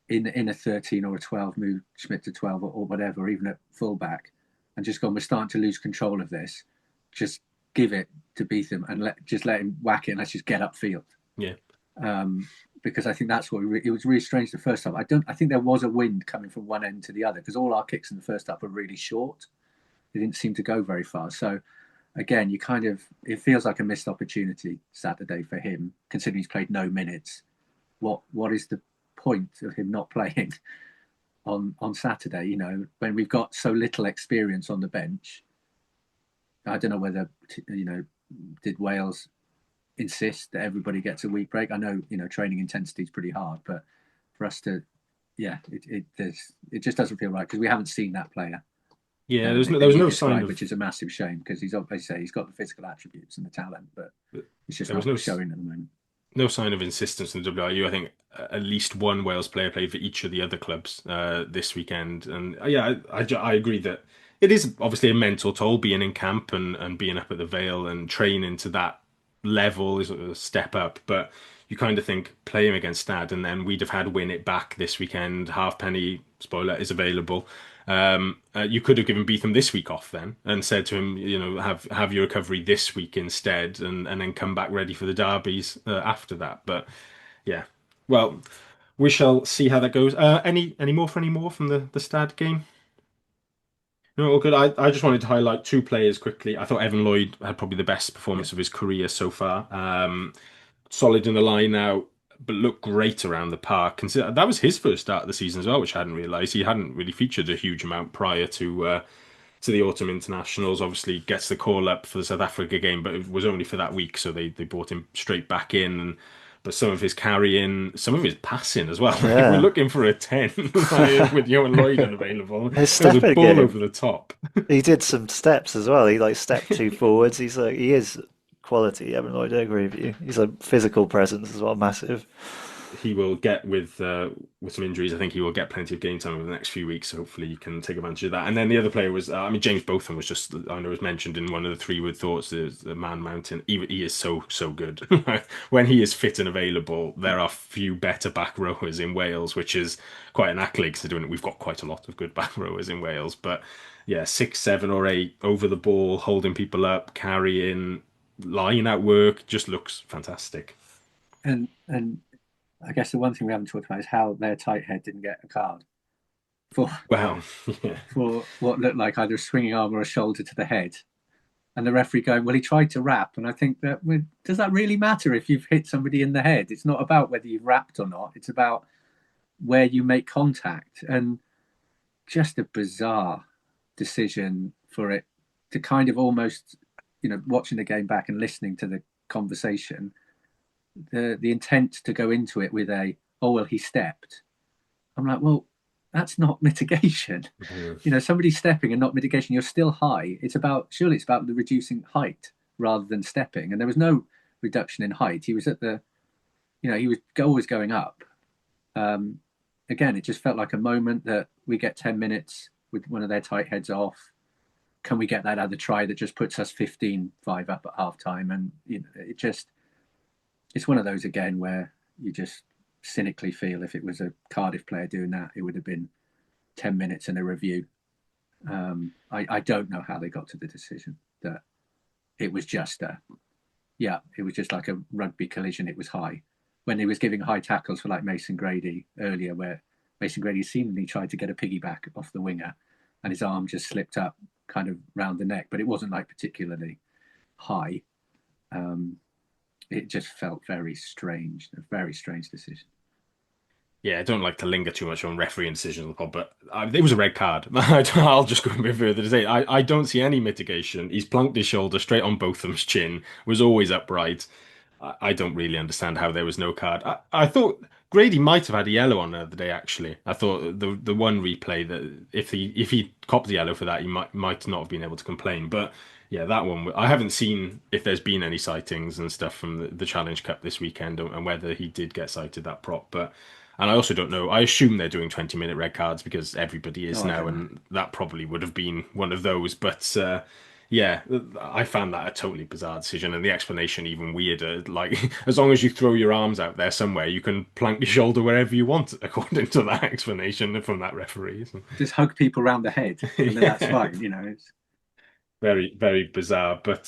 S6: in a 13 or a 12, move Schmidt to 12 or whatever, or even at fullback, and just gone, we're starting to lose control of this, just give it to Beetham and let him whack it, and let's just get upfield.
S5: Yeah.
S6: Because I think that's what it was really strange the first half. I think there was a wind coming from one end to the other, because all our kicks in the first half were really short. They didn't seem to go very far. So again, it feels like a missed opportunity Saturday for him, considering he's played no minutes. What is the point of him not playing on Saturday, when we've got so little experience on the bench? I don't know whether did Wales insist that everybody gets a week break? I know training intensity is pretty hard, but for us to it just doesn't feel right, because we haven't seen that player.
S5: Yeah, there was no sign of,
S6: which is a massive shame, because he's obviously he's got the physical attributes and the talent, but it's just not showing at the moment.
S5: No sign of insistence in the WRU. I think at least one Wales player played for each of the other clubs this weekend. And yeah, I agree that it is obviously a mental toll being in camp and being up at the Vale and training to that level is a step up. But you kind of think, play him against Stade, and then we'd have had Win It back this weekend. Halfpenny, spoiler, is available. You could have given Beetham this week off then and said to him, have your recovery this week instead, and then come back ready for the derbies after that. But yeah, well, we shall see how that goes. Any more from the Stade game? No, all good. I just wanted to highlight 2 players quickly. I thought Evan Lloyd had probably the best performance of his career so far. Solid in the line now, but looked great around the park. Consider that was his first start of the season as well, which I hadn't realised. He hadn't really featured a huge amount prior to the autumn internationals. Obviously, gets the call up for the South Africa game, but it was only for that week, so they brought him straight back in. But some of his carrying, some of his passing as well.
S8: Yeah.
S5: We're looking for a 10 with Johan Lloyd unavailable.
S8: His
S5: There's a
S8: stepping
S5: ball
S8: game.
S5: over the top.
S8: He did some steps as well. He stepped 2 forwards. He is quality. Evan Lloyd, I agree with you. He's a physical presence as well, massive.
S5: he will get with some injuries. I think he will get plenty of game time over the next few weeks. So hopefully, you can take advantage of that. And then the other player was, James Botham was just, I know, was mentioned in one of the three-word thoughts. The Man Mountain. He is so good. When he is fit and available, there are few better back rowers in Wales, which is quite an accolade considering we've got quite a lot of good back rowers in Wales. But yeah, 6, 7, or 8 over the ball, holding people up, carrying, line out work, just looks fantastic.
S6: And I guess the one thing we haven't talked about is how their tight head didn't get a card for
S5: Well, yeah.
S6: for what looked like either a swinging arm or a shoulder to the head. And the referee going, well, he tried to wrap. And I think that, does that really matter if you've hit somebody in the head? It's not about whether you've wrapped or not. It's about where you make contact. And just a bizarre decision for it to kind of almost, watching the game back and listening to the conversation, the intent to go into it with he stepped. I'm like, well, that's not mitigation.
S5: Mm-hmm.
S6: Somebody stepping and not mitigation, you're still high. Surely it's about the reducing height rather than stepping. And there was no reduction in height. He was at he was always going up. Again, it just felt like a moment that we get 10 minutes with one of their tight heads off. Can we get that other try that just puts us 15-5 up at half time? And, it's one of those again where you just cynically feel if it was a Cardiff player doing that, it would have been 10 minutes and a review. I don't know how they got to the decision that it was just it was just like a rugby collision. It was high when he was giving high tackles for like Mason Grady earlier, where Mason Grady seemingly tried to get a piggyback off the winger and his arm just slipped up kind of round the neck, but it wasn't like particularly high. It just felt very strange, a very strange decision.
S5: Yeah, I don't like to linger too much on refereeing decisions on the pod, but it was a red card. I'll just go a bit further to say I don't see any mitigation. He's plunked his shoulder straight on Botham's chin, was always upright. I don't really understand how there was no card. I thought Grady might have had a yellow on the other day, actually. I thought the one replay that if he copped the yellow for that, he might not have been able to complain. But yeah, that one, I haven't seen if there's been any sightings and stuff from the Challenge Cup this weekend and whether he did get cited, that prop. And I also don't know. I assume they're doing 20-minute red cards because everybody is now, and that probably would have been one of those. But yeah, I found that a totally bizarre decision, and the explanation even weirder. Like, as long as you throw your arms out there somewhere, you can plank your shoulder wherever you want, according to that explanation from that referee.
S6: Just hug people around the head, and then that's fine. It's
S5: very, very bizarre. But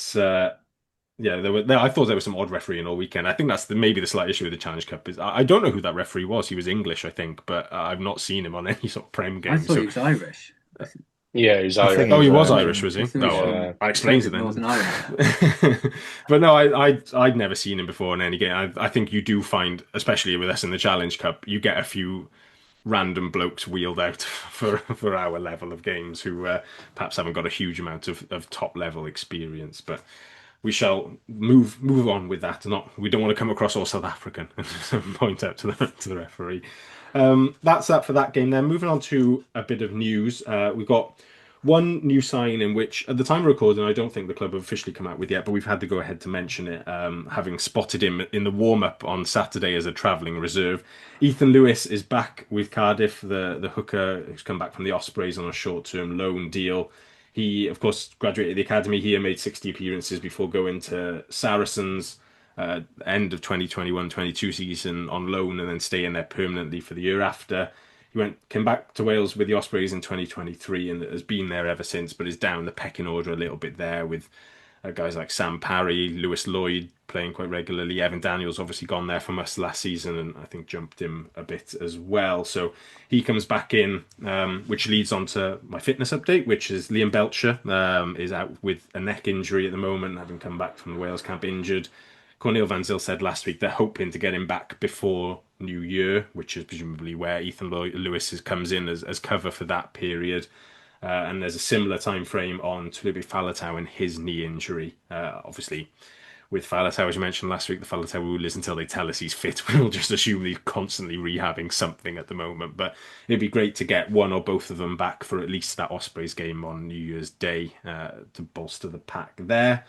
S5: yeah, I thought there was some odd refereeing all weekend. I think that's maybe the slight issue with the Challenge Cup is I don't know who that referee was. He was English, I think, but I've not seen him on any sort of Prem game.
S6: I thought he was Irish.
S7: Yeah, he was Irish.
S5: Oh, he was Irish, was he? No, I explains it then.
S6: Northern Ireland.
S5: But no, I'd never seen him before in any game. I think you do find, especially with us in the Challenge Cup, you get a few random blokes wheeled out for our level of games who perhaps haven't got a huge amount of top level experience, but we shall move on with that. We don't want to come across all South African and point out to the referee. That's that for that game. Then moving on to a bit of news. We've got one new sign in which, at the time of recording, I don't think the club have officially come out with yet, but we've had to go ahead to mention it, having spotted him in the warm-up on Saturday as a travelling reserve. Ethan Lewis is back with Cardiff, the hooker who's come back from the Ospreys on a short-term loan deal. He, of course, graduated the academy here, made 60 appearances before going to Saracens end of 2021-22 season on loan and then staying there permanently for the year after. He came back to Wales with the Ospreys in 2023 and has been there ever since, but is down the pecking order a little bit there with guys like Sam Parry, Lewis Lloyd playing quite regularly. Evan Daniels obviously gone there from us last season and I think jumped him a bit as well. So he comes back in, which leads on to my fitness update, which is Liam Belcher is out with a neck injury at the moment, having come back from the Wales camp injured. Cornel Van Zyl said last week they're hoping to get him back before New Year, which is presumably where Ethan Lewis comes in as cover for that period. And there's a similar time frame on Tulibi Faletau and his knee injury. Obviously, with Faletau, as you mentioned last week, the Faletau rule is until they tell us he's fit. We'll just assume he's constantly rehabbing something at the moment. But it'd be great to get one or both of them back for at least that Ospreys game on New Year's Day to bolster the pack there.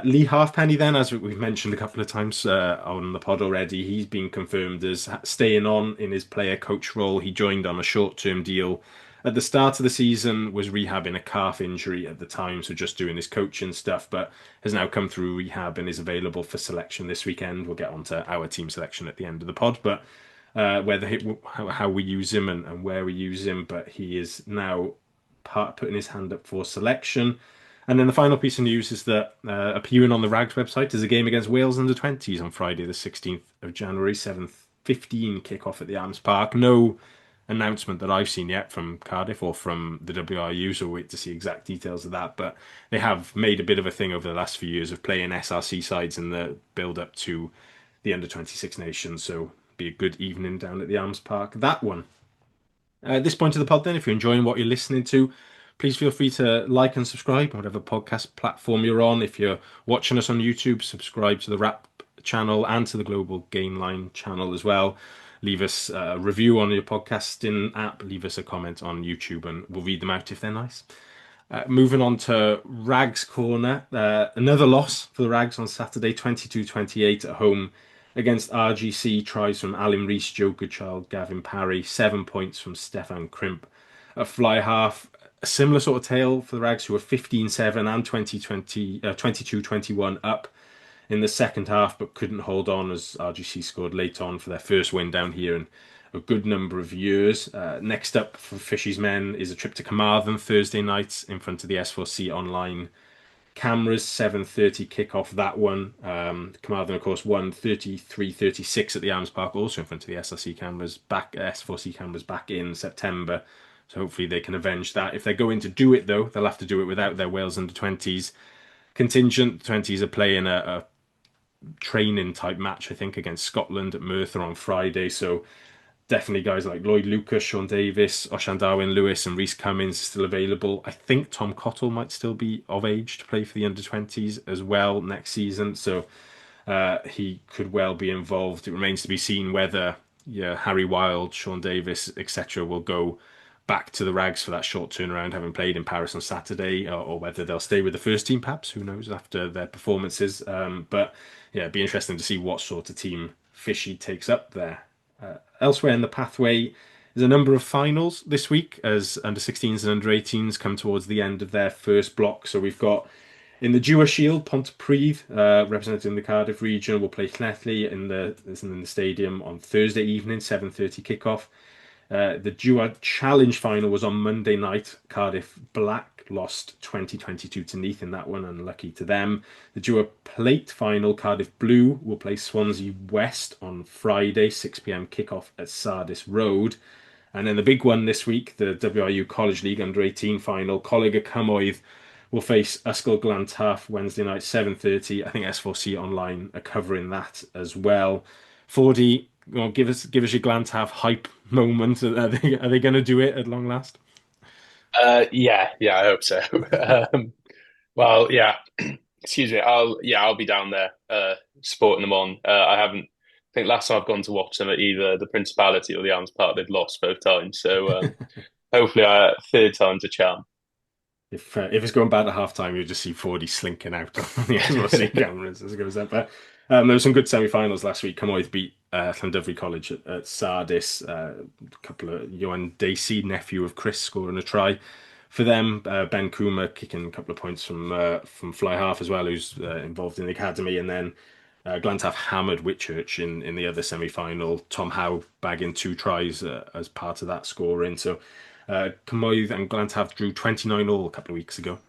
S5: Lee Halfpenny, then, as we've mentioned a couple of times on the pod already, he's been confirmed as staying on in his player coach role. He joined on a short-term deal at the start of the season, was rehabbing a calf injury at the time, so just doing his coaching stuff, but has now come through rehab and is available for selection this weekend. We'll get onto our team selection at the end of the pod, but how we use him and where we use him, but he is now putting his hand up for selection. And then the final piece of news is that appearing on the Rags website is a game against Wales under 20s on Friday, the 16th of January, 7:15 kickoff at the Arms Park. No announcement that I've seen yet from Cardiff or from the WRU, so we'll wait to see exact details of that. But they have made a bit of a thing over the last few years of playing SRC sides in the build up to the under 26 nations, so be a good evening down at the Arms Park. That one. At this point of the pod, then, if you're enjoying what you're listening to, please feel free to like and subscribe on whatever podcast platform you're on. If you're watching us on YouTube, subscribe to the Rap channel and to the Global Gameline channel as well. Leave us a review on your podcasting app. Leave us a comment on YouTube and we'll read them out if they're nice. Moving on to Rags Corner. Another loss for the Rags on Saturday, 22-28 at home against RGC. Tries from Alan Rees, Joe Goodchild, Gavin Parry. 7 points from Stefan Crimp. At fly half, a similar sort of tale for the Rags, who were 15-7 and 22-21 up in the second half, but couldn't hold on as RGC scored late on for their first win down here in a good number of years. Next up for Fishy's men is a trip to Carmarthen Thursday night in front of the S4C online cameras. 7:30 kickoff that one. Carmarthen, of course, won 33-36 at the Arms Park, also in front of the SRC cameras, S4C cameras back in September. So hopefully they can avenge that. If they're going to do it, though, they'll have to do it without their Wales under-20s contingent. The 20s are playing a training type match, I think, against Scotland at Merthyr on Friday. So definitely guys like Lloyd Lucas, Sean Davis, Oshan Darwin Lewis and Rhys Cummins still available. I think Tom Cottle might still be of age to play for the under-20s as well next season. So he could well be involved. It remains to be seen whether Harry Wild, Sean Davis, etc. will go back to the Rags for that short turnaround, having played in Paris on Saturday, or whether they'll stay with the first team, perhaps. Who knows, after their performances. But yeah, it'd be interesting to see what sort of team Fishy takes up there. Elsewhere in the pathway is a number of finals this week as under-16s and under-18s come towards the end of their first block. So we've got in the Dewar Shield, Pontypridd, representing the Cardiff region, will play Llanelli in the stadium on Thursday evening, 7:30 kickoff. The Dewar Challenge final was on Monday night. Cardiff Black lost 20-22 to Neath in that one, unlucky to them. The Dewar Plate final, Cardiff Blue will play Swansea West on Friday, 6 p.m. kickoff at Sardis Road. And then the big one this week, the WRU College League under-18 final, Coleg y Cymoedd will face Ysgol Glantaf Wednesday night, 7:30. I think S4C Online are covering that as well. 40, well, give us your Glantaf hype moment. Are they going to do it at long last?
S7: Yeah, I hope so. Well, yeah, excuse me. I'll be down there supporting them on. I think last time I've gone to watch them at either the Principality or the Arms Park, they've lost both times. So hopefully, third time's a charm.
S5: If it's going bad at half time, you'll just see 40 slinking out on the SRC cameras as it goes up. But there were some good semi-finals last week. Cymoedd beat Llandovery College at Sardis. A couple of Johan Dacey, nephew of Chris, scoring a try for them. Ben Kuma kicking a couple of points from fly half as well, who's involved in the academy. And then Glantaf hammered Whitchurch in the other semi-final. Tom Howe bagging 2 tries as part of that scoring. So Cymoedd and Glantaf drew 29-all a couple of weeks ago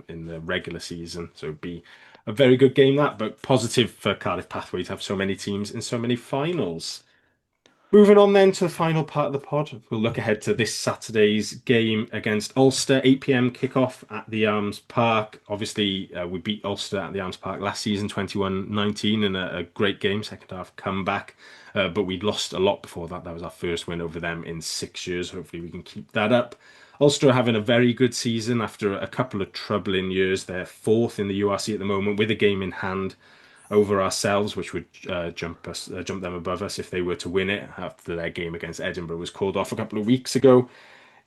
S5: in the regular season. So it'd be a very good game, that, but positive for Cardiff Pathway to have so many teams in so many finals. Moving on then to the final part of the pod, we'll look ahead to this Saturday's game against Ulster, 8 p.m. kickoff at the Arms Park. Obviously, we beat Ulster at the Arms Park last season, 21-19, in a great game, second half comeback. But we'd lost a lot before that. That was our first win over them in 6 years. Hopefully we can keep that up. Ulster are having a very good season after a couple of troubling years. They're 4th in the URC at the moment with a game in hand over ourselves, which would jump them above us if they were to win it after their game against Edinburgh was called off a couple of weeks ago.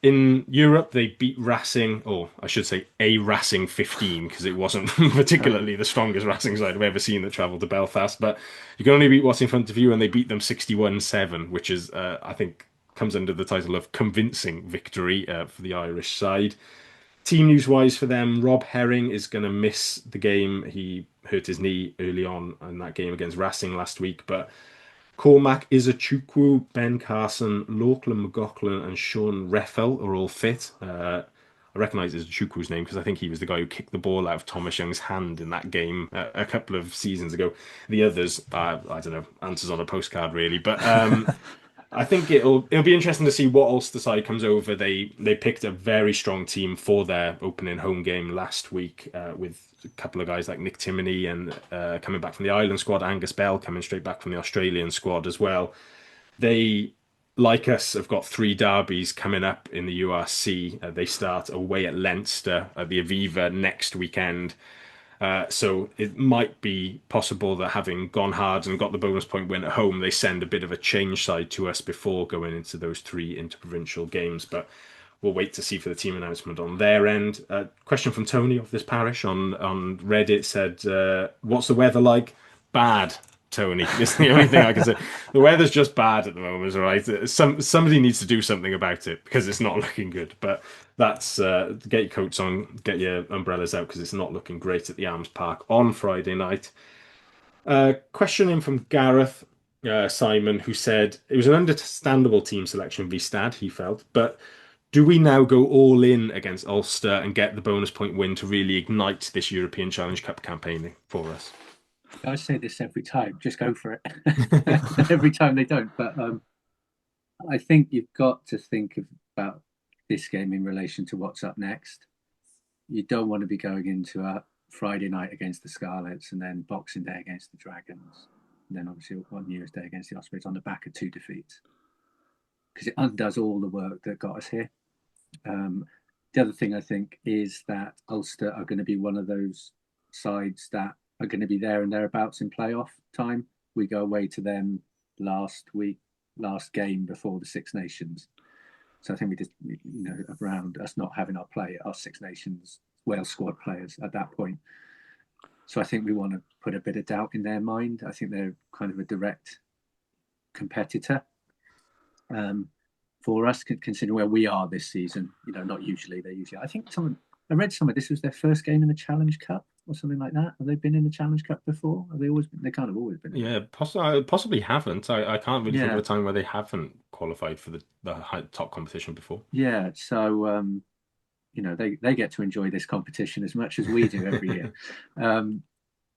S5: In Europe, they beat Racing, or I should say a Racing 15, because it wasn't particularly the strongest Racing side I've ever seen that travelled to Belfast. But you can only beat what's in front of you, and they beat them 61-7, which is, I think, comes under the title of convincing victory for the Irish side. Team news wise for them, Rob Herring is going to miss the game. He hurt his knee early on in that game against Racing last week, but Cormac Isachukwu, Ben Carson, Lachlan McLaughlin, and Sean Reffel are all fit. I recognise Isachukwu's name because I think he was the guy who kicked the ball out of Thomas Young's hand in that game a couple of seasons ago. The others, I don't know, answers on a postcard really, but I think it'll be interesting to see what Ulster side comes over. They picked a very strong team for their opening home game last week with a couple of guys like Nick Timoney and coming back from the Ireland squad, Angus Bell coming straight back from the Australian squad as well. They, like us, have got 3 derbies coming up in the URC. They start away at Leinster at the Aviva next weekend. So it might be possible that having gone hard and got the bonus point win at home, they send a bit of a change side to us before going into those 3 interprovincial games. But we'll wait to see for the team announcement on their end. Question from Tony of this parish on Reddit said, what's the weather like? Bad, Tony. It's the only thing I can say. The weather's just bad at the moment, right? Somebody needs to do something about it because it's not looking good. But that's get your coats on, get your umbrellas out because it's not looking great at the Arms Park on Friday night. Question in from Gareth Simon, who said it was an understandable team selection v Stad, he felt, but do we now go all in against Ulster and get the bonus point win to really ignite this European Challenge Cup campaigning for us?
S6: I say this every time, just go for it. Every time they don't. But I think you've got to think about this game in relation to what's up next. You don't want to be going into a Friday night against the Scarlets and then Boxing Day against the Dragons. And then obviously on New Year's Day against the Ospreys on the back of 2 defeats. Because it undoes all the work that got us here. The other thing I think is that Ulster are going to be one of those sides that are going to be there and thereabouts in playoff time. We go away to them last game before the Six Nations. So I think we just, around us not having our Six Nations Wales squad players at that point. So I think we want to put a bit of doubt in their mind. I think they're kind of a direct competitor. For us, considering where we are this season, not usually. I think I read somewhere this was their first game in the Challenge Cup or something like that. Have they been in the Challenge Cup before? Have they always been? They kind of always been.
S5: Yeah, possibly haven't. I can't really think of a time where they haven't qualified for the top competition before.
S6: Yeah, so they get to enjoy this competition as much as we do every year.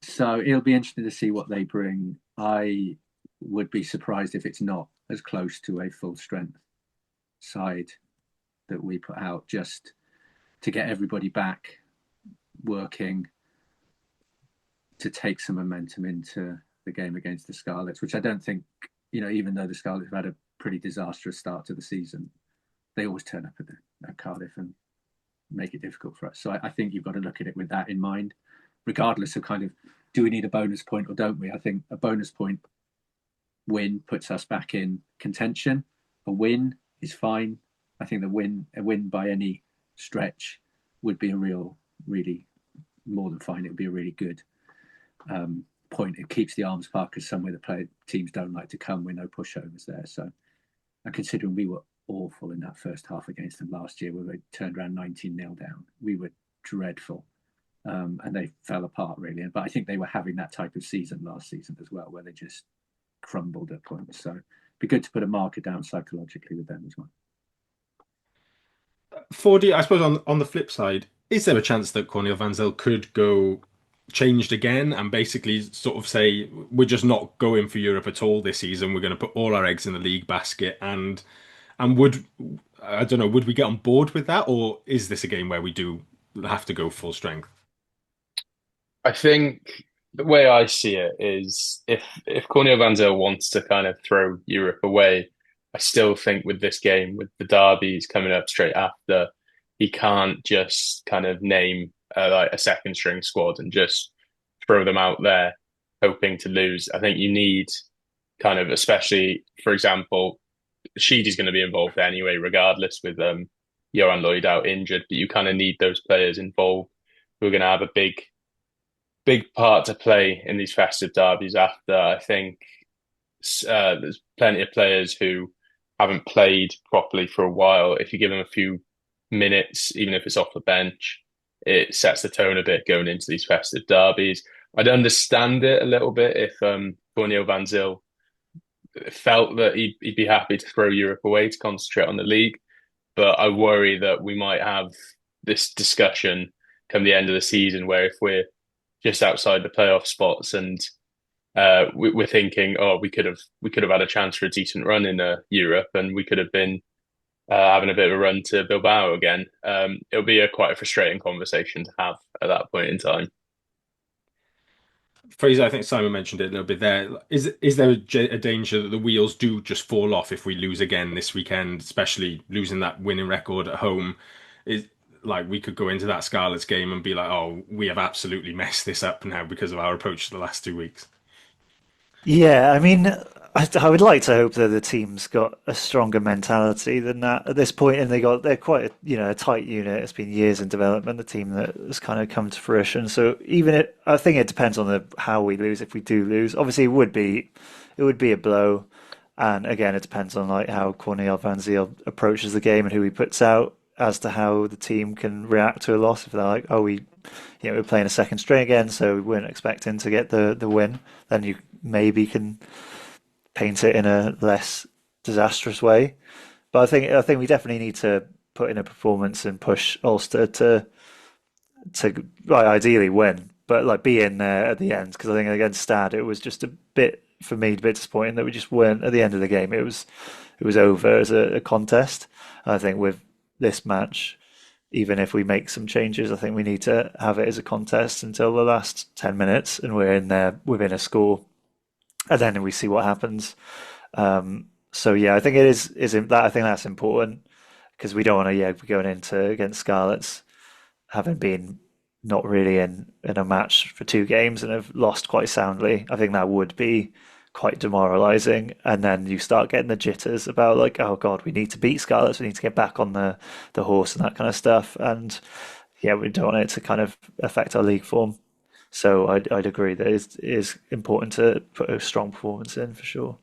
S6: So it'll be interesting to see what they bring. I would be surprised if it's not as close to a full strength side that we put out, just to get everybody back working to take some momentum into the game against the Scarlets, which I don't think, even though the Scarlets have had a pretty disastrous start to the season, they always turn up at Cardiff and make it difficult for us. So I think you've got to look at it with that in mind, regardless of kind of, do we need a bonus point or don't we? I think a bonus point win puts us back in contention. A win is fine. I think a win by any stretch would be really more than fine. It would be a really good point. It keeps the Arms Park as somewhere that teams don't like to come with no pushovers there. So, and considering we were awful in that first half against them last year, where they turned around 19-0 down, we were dreadful, and they fell apart really. But I think they were having that type of season last season as well, where they just crumbled at points. So, it'd be good to put a marker down psychologically with them as well.
S5: 4D, I suppose on the flip side, is there a chance that Cornel van Zyl could go changed again and basically sort of say, we're just not going for Europe at all this season, we're going to put all our eggs in the league basket, and would we get on board with that, or is this a game where we do have to go full strength?
S7: I think the way I see it is if Cornel van Zyl wants to kind of throw Europe away, I still think with this game, with the derbies coming up straight after, he can't just kind of name like a second string squad and just throw them out there hoping to lose. I think you need kind of, especially, for example, Sheedy's going to be involved anyway, regardless with Johan Lloyd out injured, but you kind of need those players involved who are going to have a big part to play in these festive derbies after. I think there's plenty of players who haven't played properly for a while. If you give them a few minutes, even if it's off the bench, it sets the tone a bit going into these festive derbies. I'd understand it a little bit if Cornel van Zyl felt that he'd be happy to throw Europe away to concentrate on the league. But I worry that we might have this discussion come the end of the season where if we're just outside the playoff spots and we're thinking, oh, we could have had a chance for a decent run in Europe, and we could have been having a bit of a run to Bilbao again. It'll be quite a frustrating conversation to have at that point in time.
S5: Fraser, I think Simon mentioned it a little bit there. Is there a danger that the wheels do just fall off if we lose again this weekend, especially losing that winning record at home? Is like we could go into that Scarlets game and be like, oh, we have absolutely messed this up now because of our approach to the last 2 weeks.
S8: Yeah, I mean, I would like to hope that the team's got a stronger mentality than that at this point, and they're quite a tight unit. It's been years in development, the team that has kind of come to fruition. So I think it depends on how we lose. If we do lose, obviously it would be a blow, and again, it depends on like how Cornel van Zyl approaches the game and who he puts out as to how the team can react to a loss. If they're like, oh, we're playing a second string again, so we weren't expecting to get the win, then you maybe can paint it in a less disastrous way. But I think we definitely need to put in a performance and push Ulster to ideally win, but like be in there at the end. Because I think against Stade, it was just a bit for me a bit disappointing that we just weren't at the end of the game. It was over as a contest. I think with this match, even if we make some changes, I think we need to have it as a contest until the last 10 minutes and we're in there within a score, and then we see what happens. So yeah, I think it is that. I think that's important because we don't want to be going into against Scarlets having been not really in a match for 2 games and have lost quite soundly. I think that would be quite demoralizing, and then you start getting the jitters about like, oh god, we need to beat Scarlets, we need to get back on the horse and that kind of stuff. And yeah, we don't want it to kind of affect our league form. So I'd agree that it is important to put a strong performance in for sure.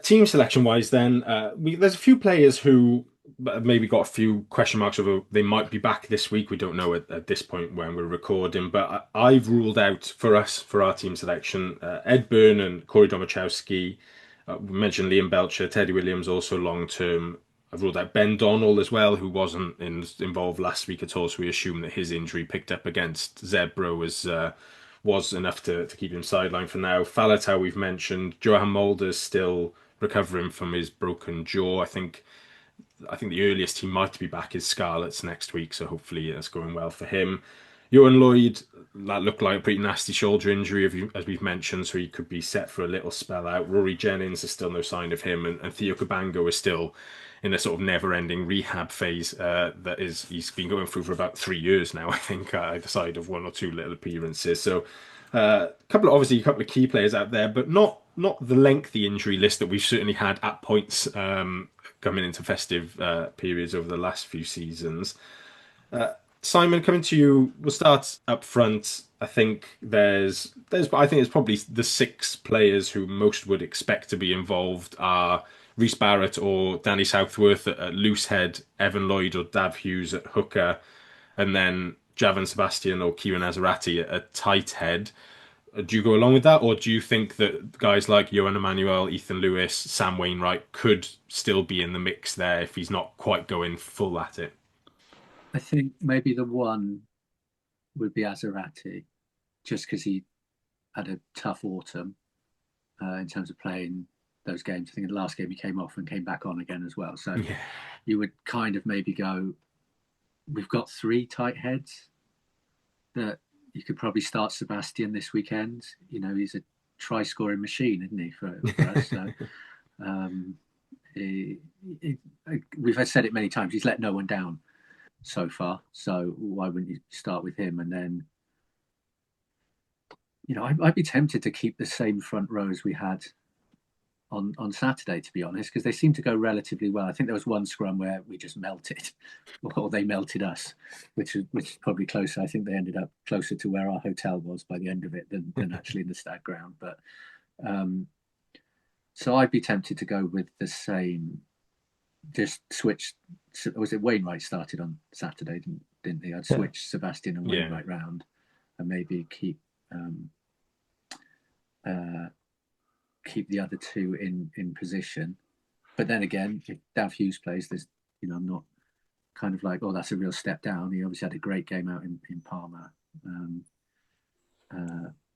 S5: Team selection wise, then there's a few players who maybe got a few question marks over they might be back this week. We don't know at this point when we're recording, but I've ruled out for our team selection Ed Byrne and Corey Domachowski. We mentioned Liam Belcher, Teddy Williams also long term. I've ruled out Ben Donnell as well, who wasn't involved last week at all, so we assume that his injury picked up against Zebra was enough to keep him sidelined for now. Faletau we've mentioned. Johan Mulder's still recovering from his broken jaw. I think the earliest he might be back is Scarlets next week, so hopefully it's going well for him. Johan Lloyd, that looked like a pretty nasty shoulder injury, as we've mentioned, so he could be set for a little spell out. Rory Jennings, there's still no sign of him, and Theo Cabango is still in a sort of never-ending rehab phase he's been going through for about 3 years now, I think, either side of 1 or 2 little appearances. So a couple of key players out there, but not the lengthy injury list that we've certainly had at points coming into festive periods over the last few seasons. Simon, coming to you, we'll start up front. I think there's probably the 6 players who most would expect to be involved are Rhys Barrett or Danny Southworth at loose head, Evan Lloyd or Dav Hughes at hooker, and then Javan Sebastian or Kieran Azarati at tight head. Do you go along with that, or do you think that guys like Johan Emmanuel, Ethan Lewis, Sam Wainwright could still be in the mix there if he's not quite going full at it?
S6: I think maybe the one would be Azarati, just because he had a tough autumn in terms of playing those games. I think in the last game he came off and came back on again as well. So yeah, you would kind of maybe go, we've got 3 tight heads that you could probably start Sebastian this weekend. You know, he's a try-scoring machine, isn't he, for us? So we've said it many times, he's let no one down so far. So why wouldn't you start with him? And then, you know, I'd be tempted to keep the same front row as we had on Saturday, to be honest, because they seemed to go relatively well. I think there was one scrum where we just melted, or they melted us, which is probably closer. I think they ended up closer to where our hotel was by the end of it than actually in the Stade ground. But so I'd be tempted to go with the same. Just switch. Was it Wainwright started on Saturday? Didn't he? I'd switch Sebastian and Wainwright round, and maybe keep the other two in position. But then again, if Dav Hughes plays, there's I'm not kind of like, oh, that's a real step down. He obviously had a great game out in Parma,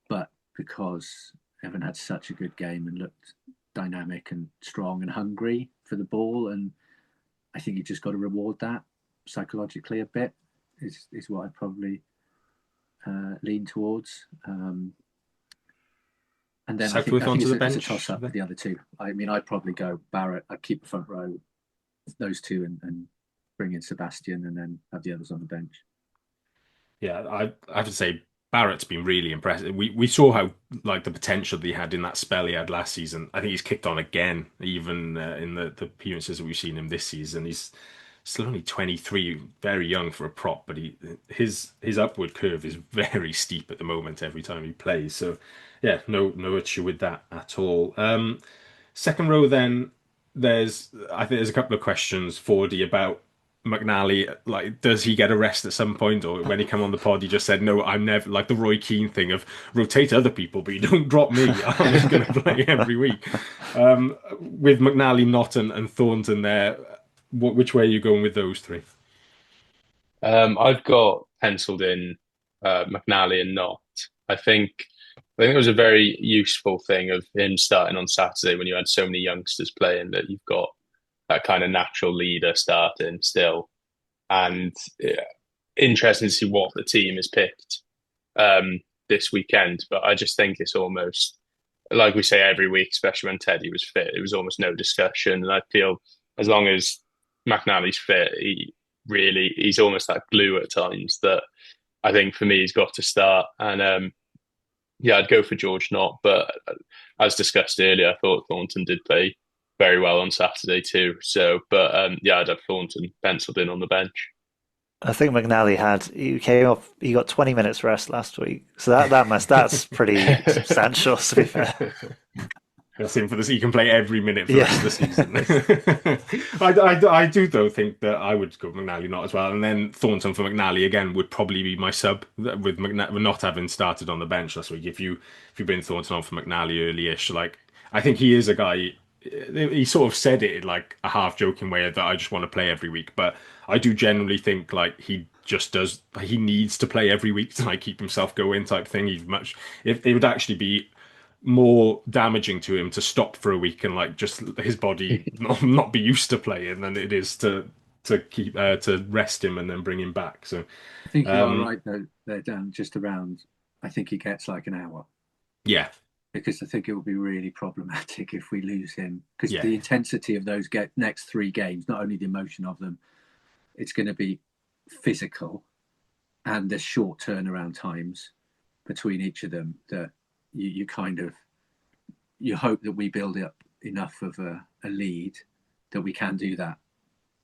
S6: but because Evan had such a good game and looked dynamic and strong and hungry for the ball, and I think you just got to reward that psychologically a bit. Is what I'd probably lean towards. And then I think it's a toss-up with the other two. I mean, I'd probably go Barrett. I'd keep the front row, those two, and bring in Sebastian, and then have the others on the bench.
S5: Yeah, I have to say Barrett's been really impressive. We saw how the potential that he had in that spell he had last season. I think he's kicked on again, even in the appearances that we've seen him this season. He's still only 23, very young for a prop, but his upward curve is very steep at the moment every time he plays. So yeah, no issue with that at all. Second row then, I think there's a couple of questions for D about McNally. Like, does he get a rest at some point? Or when he came on the pod, he just said, no, I'm never, like the Roy Keane thing of rotate other people, but you don't drop me. I'm just going to play every week. With McNally, Knott and Thornton there, which way are you going with those three?
S7: I've got penciled in McNally and Knott. I think it was a very useful thing of him starting on Saturday when you had so many youngsters playing, that you've got that kind of natural leader starting still. And interesting to see what the team has picked this weekend. But I just think it's almost, like we say every week, especially when Teddy was fit, it was almost no discussion. And I feel as long as McNally's fit, he's almost that glue at times, that I think for me he's got to start. And I'd go for George Knott, but as discussed earlier, I thought Thornton did play very well on Saturday too. So, but I'd have Thornton penciled in on the bench.
S8: I think McNally he got 20 minutes rest last week, so that's pretty substantial, to be fair.
S5: That's him he can play every minute for the rest of the season. I do though think that I would go McNally Knott as well, and then Thornton for McNally again would probably be my sub, with not having started on the bench last week. If you bring Thornton on for McNally early-ish, like, I think he is a guy. He sort of said it in like a half joking way that I just want to play every week, but I do generally think like he needs to play every week to like keep himself going type thing. If it would actually be more damaging to him to stop for a week and like just his body not be used to playing than it is to keep to rest him and then bring him back. So
S6: I think you are right though. They're down just around. I think he gets like an hour.
S5: Yeah,
S6: because I think it will be really problematic if we lose him, because the intensity of those next three games, not only the emotion of them, it's going to be physical, and there's short turnaround times between each of them that you kind of hope that we build up enough of a lead that we can do that,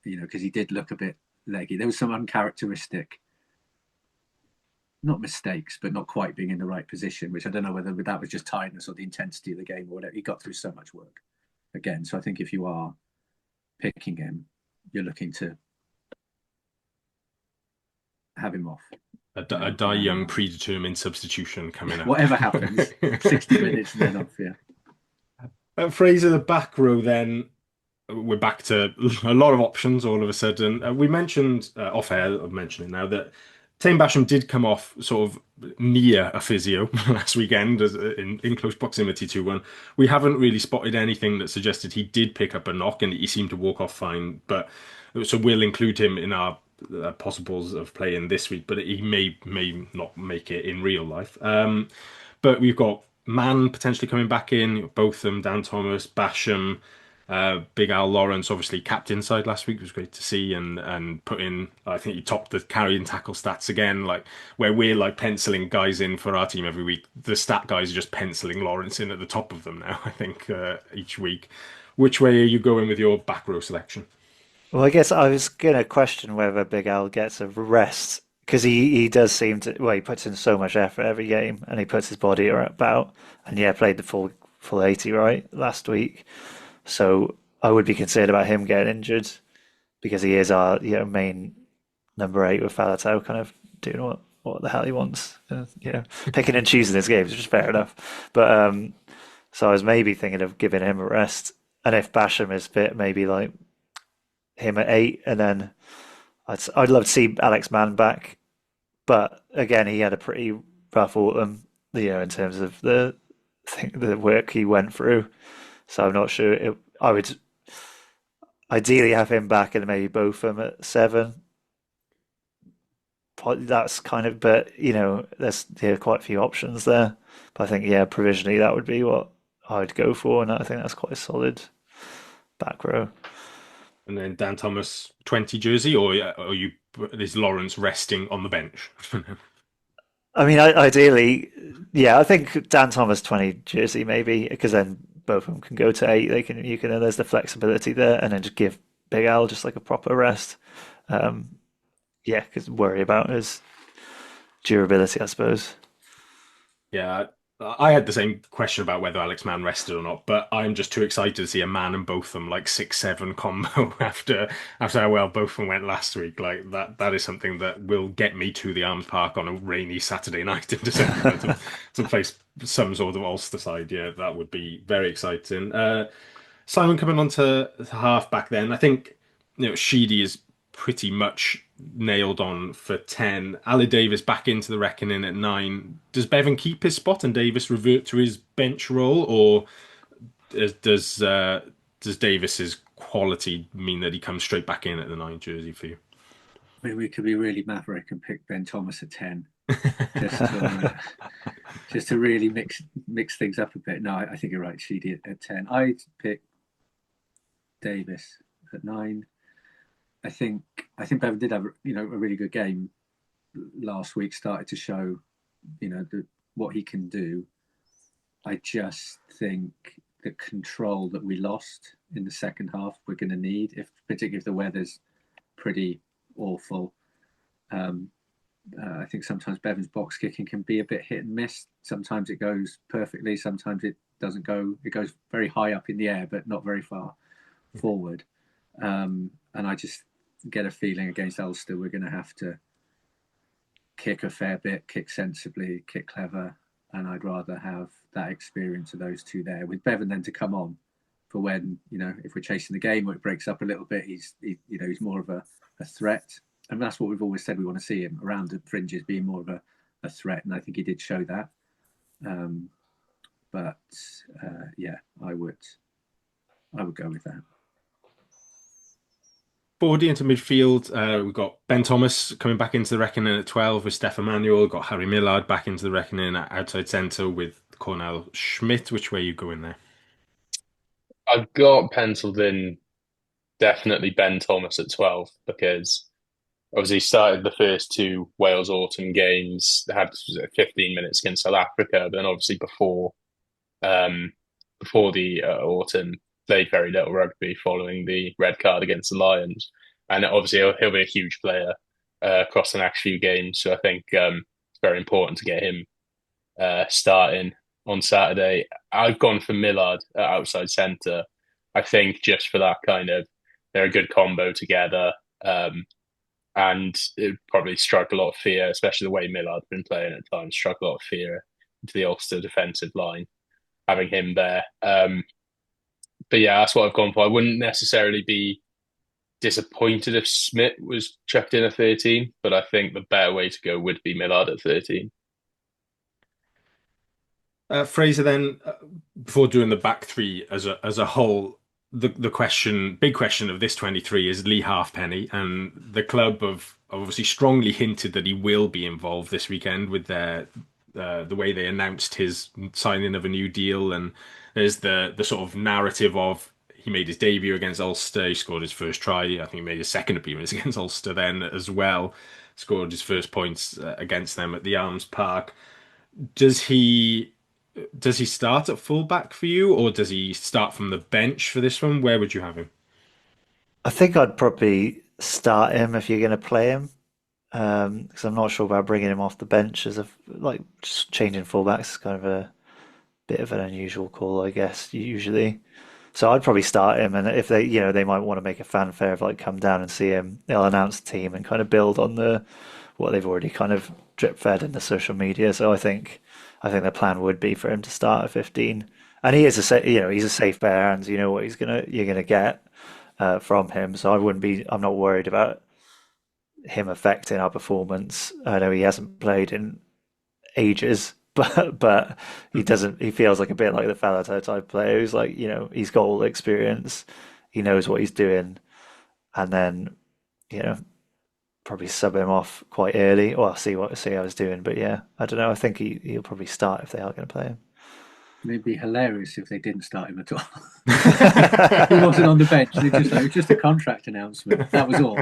S6: because he did look a bit leggy. There was some uncharacteristic, not mistakes, but not quite being in the right position, which I don't know whether that was just tiredness or the intensity of the game or whatever. He got through so much work again. So I think if you are picking him, you're looking to have him off.
S5: A die young predetermined substitution coming up.
S6: Whatever happens, 60 minutes and then off, yeah.
S5: Frazier, the back row then, we're back to a lot of options all of a sudden. We mentioned, off air, I'm mentioning now, that Tame Basham did come off sort of near a physio last weekend in close proximity to one. We haven't really spotted anything that suggested he did pick up a knock, and he seemed to walk off fine. But so we'll include him in our possibles of playing this week, but he may not make it in real life. But we've got Mann potentially coming back in, both of them, Dan Thomas, Basham. Big Al Lawrence, obviously captain side last week, was great to see, and put in. I think he topped the carry and tackle stats again. Like where we're like penciling guys in for our team every week, the stat guys are just penciling Lawrence in at the top of them now. I think each week. Which way are you going with your back row selection?
S8: Well, I guess I was gonna question whether Big Al gets a rest because he does seem to. Well, he puts in so much effort every game, and he puts his body about. And yeah, played the full 80 right last week. So I would be concerned about him getting injured because he is our main number 8 with Falatau kind of doing what the hell he wants. Picking and choosing his games, which is fair enough. But so I was maybe thinking of giving him a rest, and if Basham is fit, maybe like him at 8, and then I'd love to see Alex Mann back, but again, he had a pretty rough autumn, in terms of the work he went through. So I'm not sure. I would ideally have him back and maybe both of them at 7. That's kind of, but there's quite a few options there. But I think provisionally that would be what I'd go for, and I think that's quite a solid back row.
S5: And then Dan Thomas 20 jersey, or is Lawrence resting on the bench?
S8: I mean, ideally, I think Dan Thomas 20 jersey maybe, because then both of them can go to 8. There's the flexibility there, and then just give Big Al just like a proper rest. Because worry about his durability, I suppose.
S5: Yeah, I had the same question about whether Alex Mann rested or not, but I'm just too excited to see a man and both of them like 6-7 combo after how well both of them went last week. Like that is something that will get me to the Arms Park on a rainy Saturday night in December to face some sort of Ulster side. Yeah, that would be very exciting. Simon, coming on to half back then, I think Sheedy is pretty much nailed on for 10. Ali Davis back into the reckoning at 9. Does Bevan keep his spot and Davis revert to his bench role, or does Davis's quality mean that he comes straight back in at the 9 jersey for you?
S6: I mean, we could be really maverick and pick Ben Thomas at 10, just to really mix things up a bit. No, I think you're right. Sheedy at 10. I'd pick Davis at 9. I think Bevan did have a really good game last week. Started to show what he can do. I just think the control that we lost in the second half we're going to need, particularly if the weather's pretty awful. I think sometimes Bevan's box kicking can be a bit hit and miss. Sometimes it goes perfectly, sometimes it doesn't go. It goes very high up in the air, but not very far forward. And I just get a feeling against Ulster we're going to have to kick a fair bit, kick sensibly, kick clever, and I'd rather have that experience of those two there, with Bevan then to come on for when if we're chasing the game or it breaks up a little bit, he's more of a threat, and that's what we've always said we want to see him around the fringes, being more of a threat, and I think he did show that. I would go with that.
S5: 40 into midfield, we've got Ben Thomas coming back into the reckoning at 12 with Steph Emanuel. Got Harry Millard back into the reckoning at outside centre with Cornell Schmidt. Which way are you going there?
S7: I've got penciled in definitely Ben Thomas at 12, because obviously he started the first 2 Wales autumn games. They had 15 minutes against South Africa, but then obviously before the autumn, played very little rugby following the red card against the Lions, and obviously he'll be a huge player across the next few games. So I think it's very important to get him starting on Saturday. I've gone for Millard at outside centre. I think just for that they're a good combo together, and it probably struck a lot of fear, especially the way Millard's been playing at times. Struck a lot of fear into the Ulster defensive line, having him there. But yeah, that's what I've gone for. I wouldn't necessarily be disappointed if Smith was chucked in at 13, but I think the better way to go would be Millard at 13.
S5: Fraser, then, before doing the back three as a whole, the big question of this 23 is Lee Halfpenny, and the club have obviously strongly hinted that he will be involved this weekend with the way they announced his signing of a new deal, and there's the sort of narrative of he made his debut against Ulster. He scored his first try. I think he made his second appearance against Ulster then as well. Scored his first points against them at the Arms Park. Does he start at fullback for you, or does he start from the bench for this one? Where would you have him?
S8: I think I'd probably start him if you're going to play him, because I'm not sure about bringing him off the bench as like just changing fullbacks is kind of a bit of an unusual call, I guess, usually. So I'd probably start him, and if they, they might want to make a fanfare of like come down and see him. They'll announce the team and kind of build on what they've already kind of drip fed in the social media. So I think the plan would be for him to start at 15, and he is he's a safe pair of hands. You know what you're gonna get from him. So I'm not worried about him affecting our performance. I know he hasn't played in ages, but he feels like a bit like the Falato type player who's like, he's got all the experience, he knows what he's doing, and then, probably sub him off quite early. Well, see how he's doing. But yeah, I don't know. I think he'll probably start if they are going to play him.
S6: It'd be hilarious if they didn't start him at all. He wasn't on the bench. It was just a contract announcement. That was all.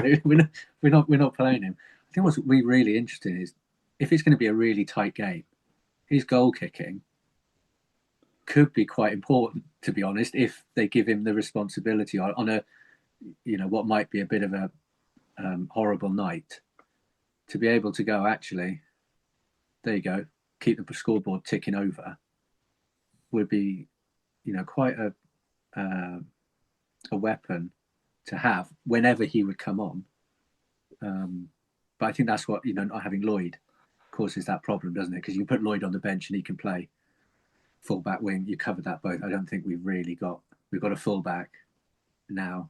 S6: We're not playing him. I think what's really interesting is if it's going to be a really tight game, his goal kicking could be quite important, to be honest, if they give him the responsibility on a, what might be a bit of a horrible night, to be able to go, actually, there you go, keep the scoreboard ticking over, would be, quite a weapon to have whenever he would come on. But I think that's what, not having Lloyd causes that problem, doesn't it? Because you put Lloyd on the bench and he can play full-back wing. You covered that both. I don't think we've got a full-back now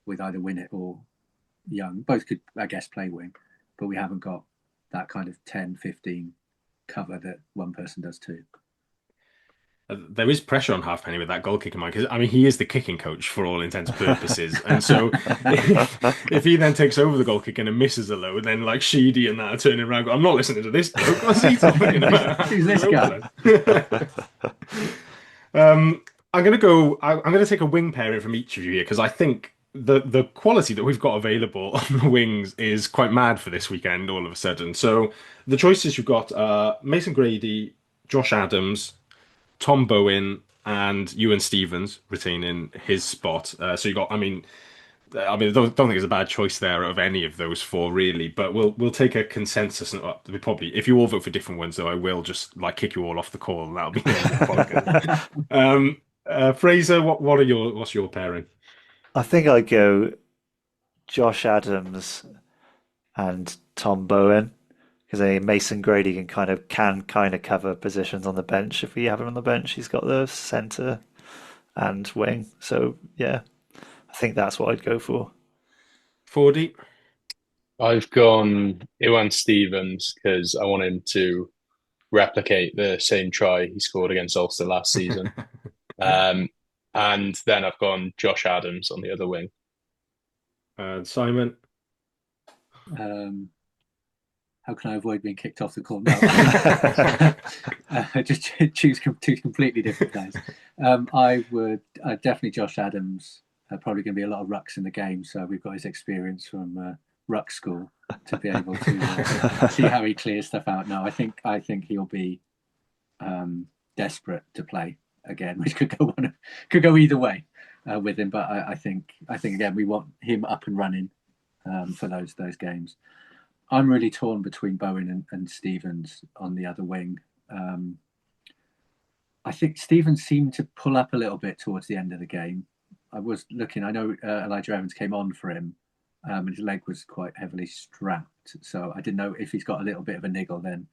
S6: with either Winnett or Young. Both could, I guess, play wing, but we haven't got that kind of 10-15 cover that one person does too.
S5: There is pressure on Halfpenny with that goal kicking mind, because he is the kicking coach for all intents and purposes, and so if he then takes over the goal kicking and misses a load, then like Sheedy and that are turning around, I'm not listening to this bloke. What's he talking about?
S6: Who's this guy?
S5: I'm gonna take a wing pairing from each of you here, because I think the quality that we've got available on the wings is quite mad for this weekend all of a sudden. So the choices you've got Mason Grady, Josh Adams, Tom Bowen, and Ewan Stevens retaining his spot. So you got, I don't think it's a bad choice there of any of those four really, but we'll take a consensus. And we probably, if you all vote for different ones, though, I will just like kick you all off the call, and that'll be the podcast. Fraser, what's your pairing?
S8: I think I'd go Josh Adams and Tom Bowen, because Mason Grady can kind of cover positions on the bench. If we have him on the bench, he's got the centre and wing. So yeah, I think that's what I'd go for.
S5: 40.
S7: I've gone Iwan Stevens because I want him to replicate the same try he scored against Ulster last season. And then I've gone Josh Adams on the other wing.
S5: Simon?
S6: How can I avoid being kicked off the call? No. Just choose two completely different guys. I would definitely Josh Adams. Probably going to be a lot of rucks in the game, so we've got his experience from ruck school to be able to see how he clears stuff out. No, I think he'll be desperate to play again, which could go either way with him. But I think again we want him up and running for those games. I'm really torn between Bowen and Stevens on the other wing. I think Stevens seemed to pull up a little bit towards the end of the game. I was looking, I know Elijah Evans came on for him and his leg was quite heavily strapped. So I didn't know if he's got a little bit of a niggle, then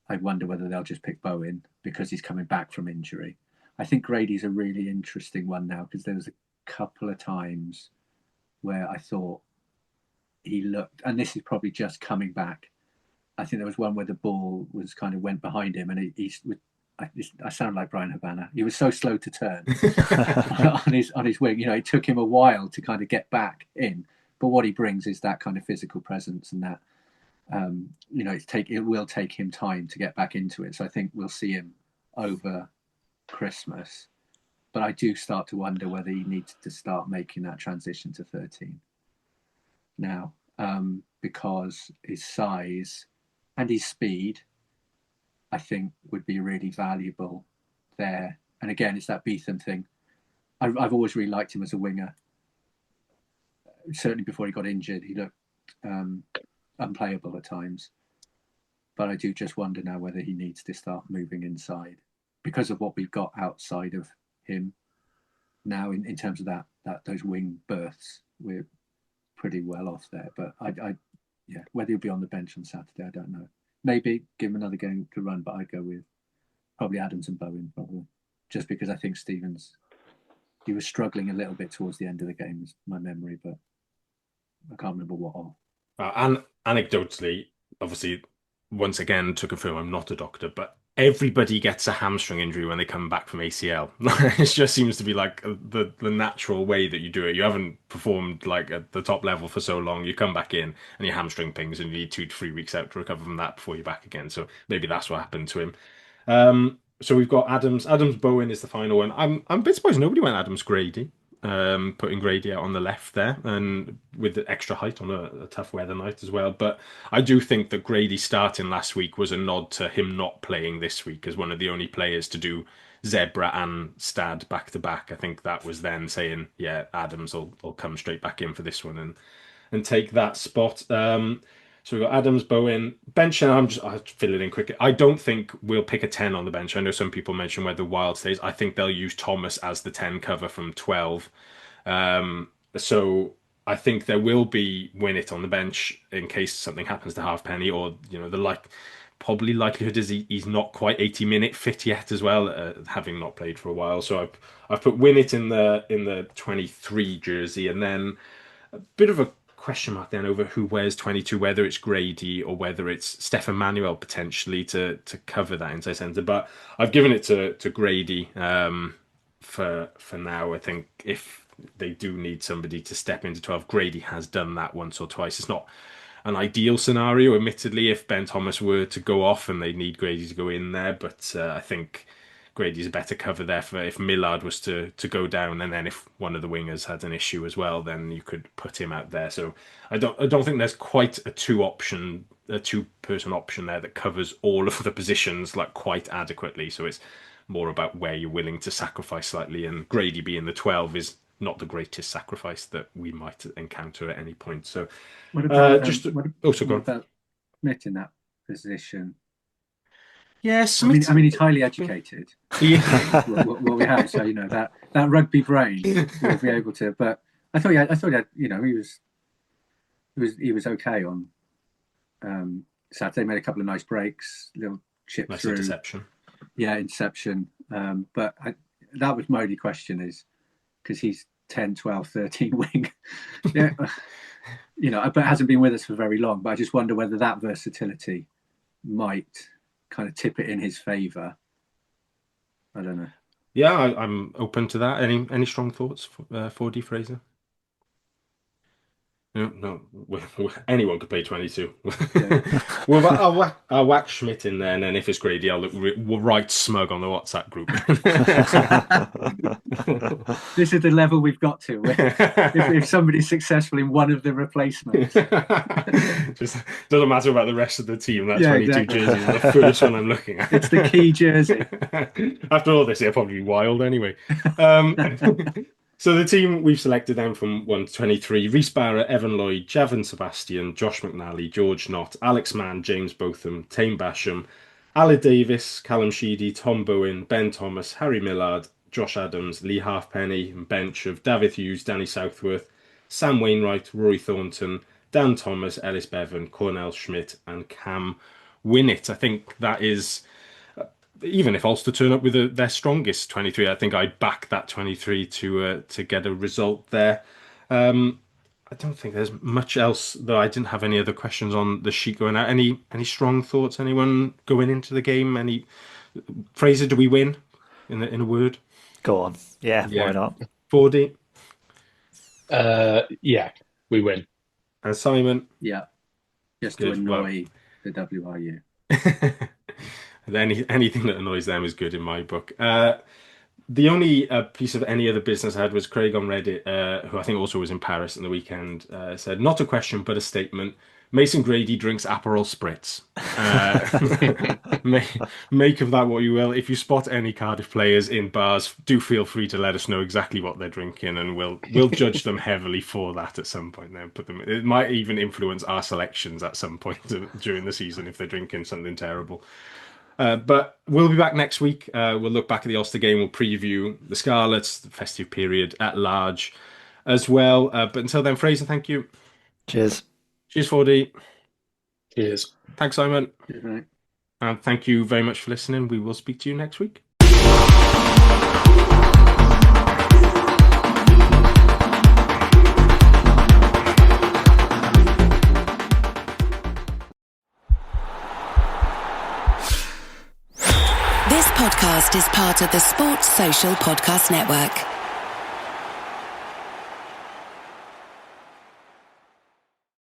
S6: I wonder whether they'll just pick Bowen because he's coming back from injury. I think Grady's a really interesting one now, because there was a couple of times where I thought he looked, and this is probably just coming back. I think there was one where the ball was kind of went behind him, and I sound like Brian Habana. He was so slow to turn on his wing. It took him a while to kind of get back in. But what he brings is that kind of physical presence, and that it will take him time to get back into it. So I think we'll see him over Christmas. but I do start to wonder whether he needs to start making that transition to 13 now, because his size and his speed, I think, would be really valuable there. And again, it's that Beetham thing. I've always really liked him as a winger. Certainly before he got injured, he looked unplayable at times. But I do just wonder now whether he needs to start moving inside because of what we've got outside of him now in terms of that those wing berths. We're pretty well off there. But yeah, whether he'll be on the bench on Saturday, I don't know. Maybe give him another game to run, but I'd go with probably Adams and Bowen, probably. Just because I think Stevens, he was struggling a little bit towards the end of the game, is my memory, but I can't remember what all.
S5: And anecdotally, obviously, once again, to confirm, I'm not a doctor, but everybody gets a hamstring injury when they come back from ACL. It just seems to be like the natural way that you do it. You haven't performed like at the top level for so long. You come back in and your hamstring things, and you need 2 to 3 weeks out to recover from that before you're back again. So maybe that's what happened to him. So we've got Adams. Adams Bowen is the final one. I'm a bit surprised nobody went Adams Grady. Putting Grady out on the left there, and with the extra height on a tough weather night as well. But I do think that Grady starting last week was a nod to him not playing this week as one of the only players to do Zebra and Stade back to back. I think that was then saying, yeah, Adams will come straight back in for this one and take that spot. So we've got Adams, Bowen, bench, and I'll fill it in quickly. I don't think we'll pick a 10 on the bench. I know some people mention whether Wild stays. I think they'll use Thomas as the 10 cover from 12. So I think there will be Winnett on the bench in case something happens to Halfpenny, or probably likelihood is he's not quite 80-minute fit yet as well, having not played for a while. So I've put Winnett in the 23 jersey, and then a bit of a question mark then over who wears 22, whether it's Grady or whether it's Stefan Manuel potentially to cover that inside centre. But I've given it to Grady for now. I think if they do need somebody to step into 12, Grady has done that once or twice. It's not an ideal scenario, admittedly, if Ben Thomas were to go off and they need Grady to go in there. But I think Grady's a better cover there for if Millard was to go down, and then if one of the wingers had an issue as well, then you could put him out there. So I don't think there's quite a two-person option there that covers all of the positions like quite adequately. So it's more about where you're willing to sacrifice slightly, and Grady being the 12 is not the greatest sacrifice that we might encounter at any point. So
S6: what about
S5: Smith
S6: in that position?
S5: Yes,
S6: I mean, he's highly educated.
S5: Yeah.
S6: what we have, so that rugby brain will be able to. But I thought he had, he was okay on Saturday. Made a couple of nice breaks, little chip
S5: nice
S6: through.
S5: Interception.
S6: Yeah, interception. But that was my only question, is because he's 10, 12, 13 wing. Yeah, but hasn't been with us for very long. But I just wonder whether that versatility might kind of tip it in his favour. I don't know.
S5: Yeah, I'm open to that. Any strong thoughts for D Fraser? No. Anyone could play 22.
S6: Yeah.
S5: Well, I'll whack Schmidt in there, and then if it's Grady, I'll look right smug on the WhatsApp group.
S6: This is the level we've got to. If somebody's successful in one of the replacements,
S5: just doesn't matter about the rest of the team. That 22
S6: exactly.
S5: jersey is the first one I'm looking at.
S6: It's the key jersey.
S5: After all this, it'll probably be Wild anyway. So the team we've selected then from 1 to 23: Rhys Barrett, Evan Lloyd, Javon Sebastian, Josh McNally, George Knott, Alex Mann, James Botham, Tame Basham, Aled Davis, Callum Sheedy, Tom Bowen, Ben Thomas, Harry Millard, Josh Adams, Lee Halfpenny, and bench of David Hughes, Danny Southworth, Sam Wainwright, Rory Thornton, Dan Thomas, Ellis Bevan, Cornell Schmidt, and Cam Winnett. I think that is... Even if Ulster turn up with their strongest 23, I think I'd back that 23 to get a result there. I don't think there's much else, though. I didn't have any other questions on the sheet going out. Any strong thoughts? Anyone going into the game? Fraser, do we win? In a word,
S8: go on. Yeah. Why not?
S5: 4D.
S7: Yeah, we win.
S5: And Simon.
S6: Yeah, just to annoy the WRU.
S5: Anything that annoys them is good in my book. The only piece of any other business I had was Craig on Reddit, who I think also was in Paris in the weekend, said, not a question, but a statement. Mason Grady drinks Aperol Spritz. Make of that what you will. If you spot any Cardiff players in bars, do feel free to let us know exactly what they're drinking, and we'll judge them heavily for that at some point. Then put them. It might even influence our selections at some point during the season if they're drinking something terrible. But we'll be back next week. We'll look back at the Ulster game. We'll preview the Scarlets, the festive period at large as well. But until then, Fraser, thank you.
S8: Cheers.
S5: Cheers, 4D.
S7: Cheers.
S5: Thanks, Simon.
S6: Good night.
S5: And thank you very much for listening. We will speak to you next week.
S9: This podcast is part of the Sports Social Podcast Network.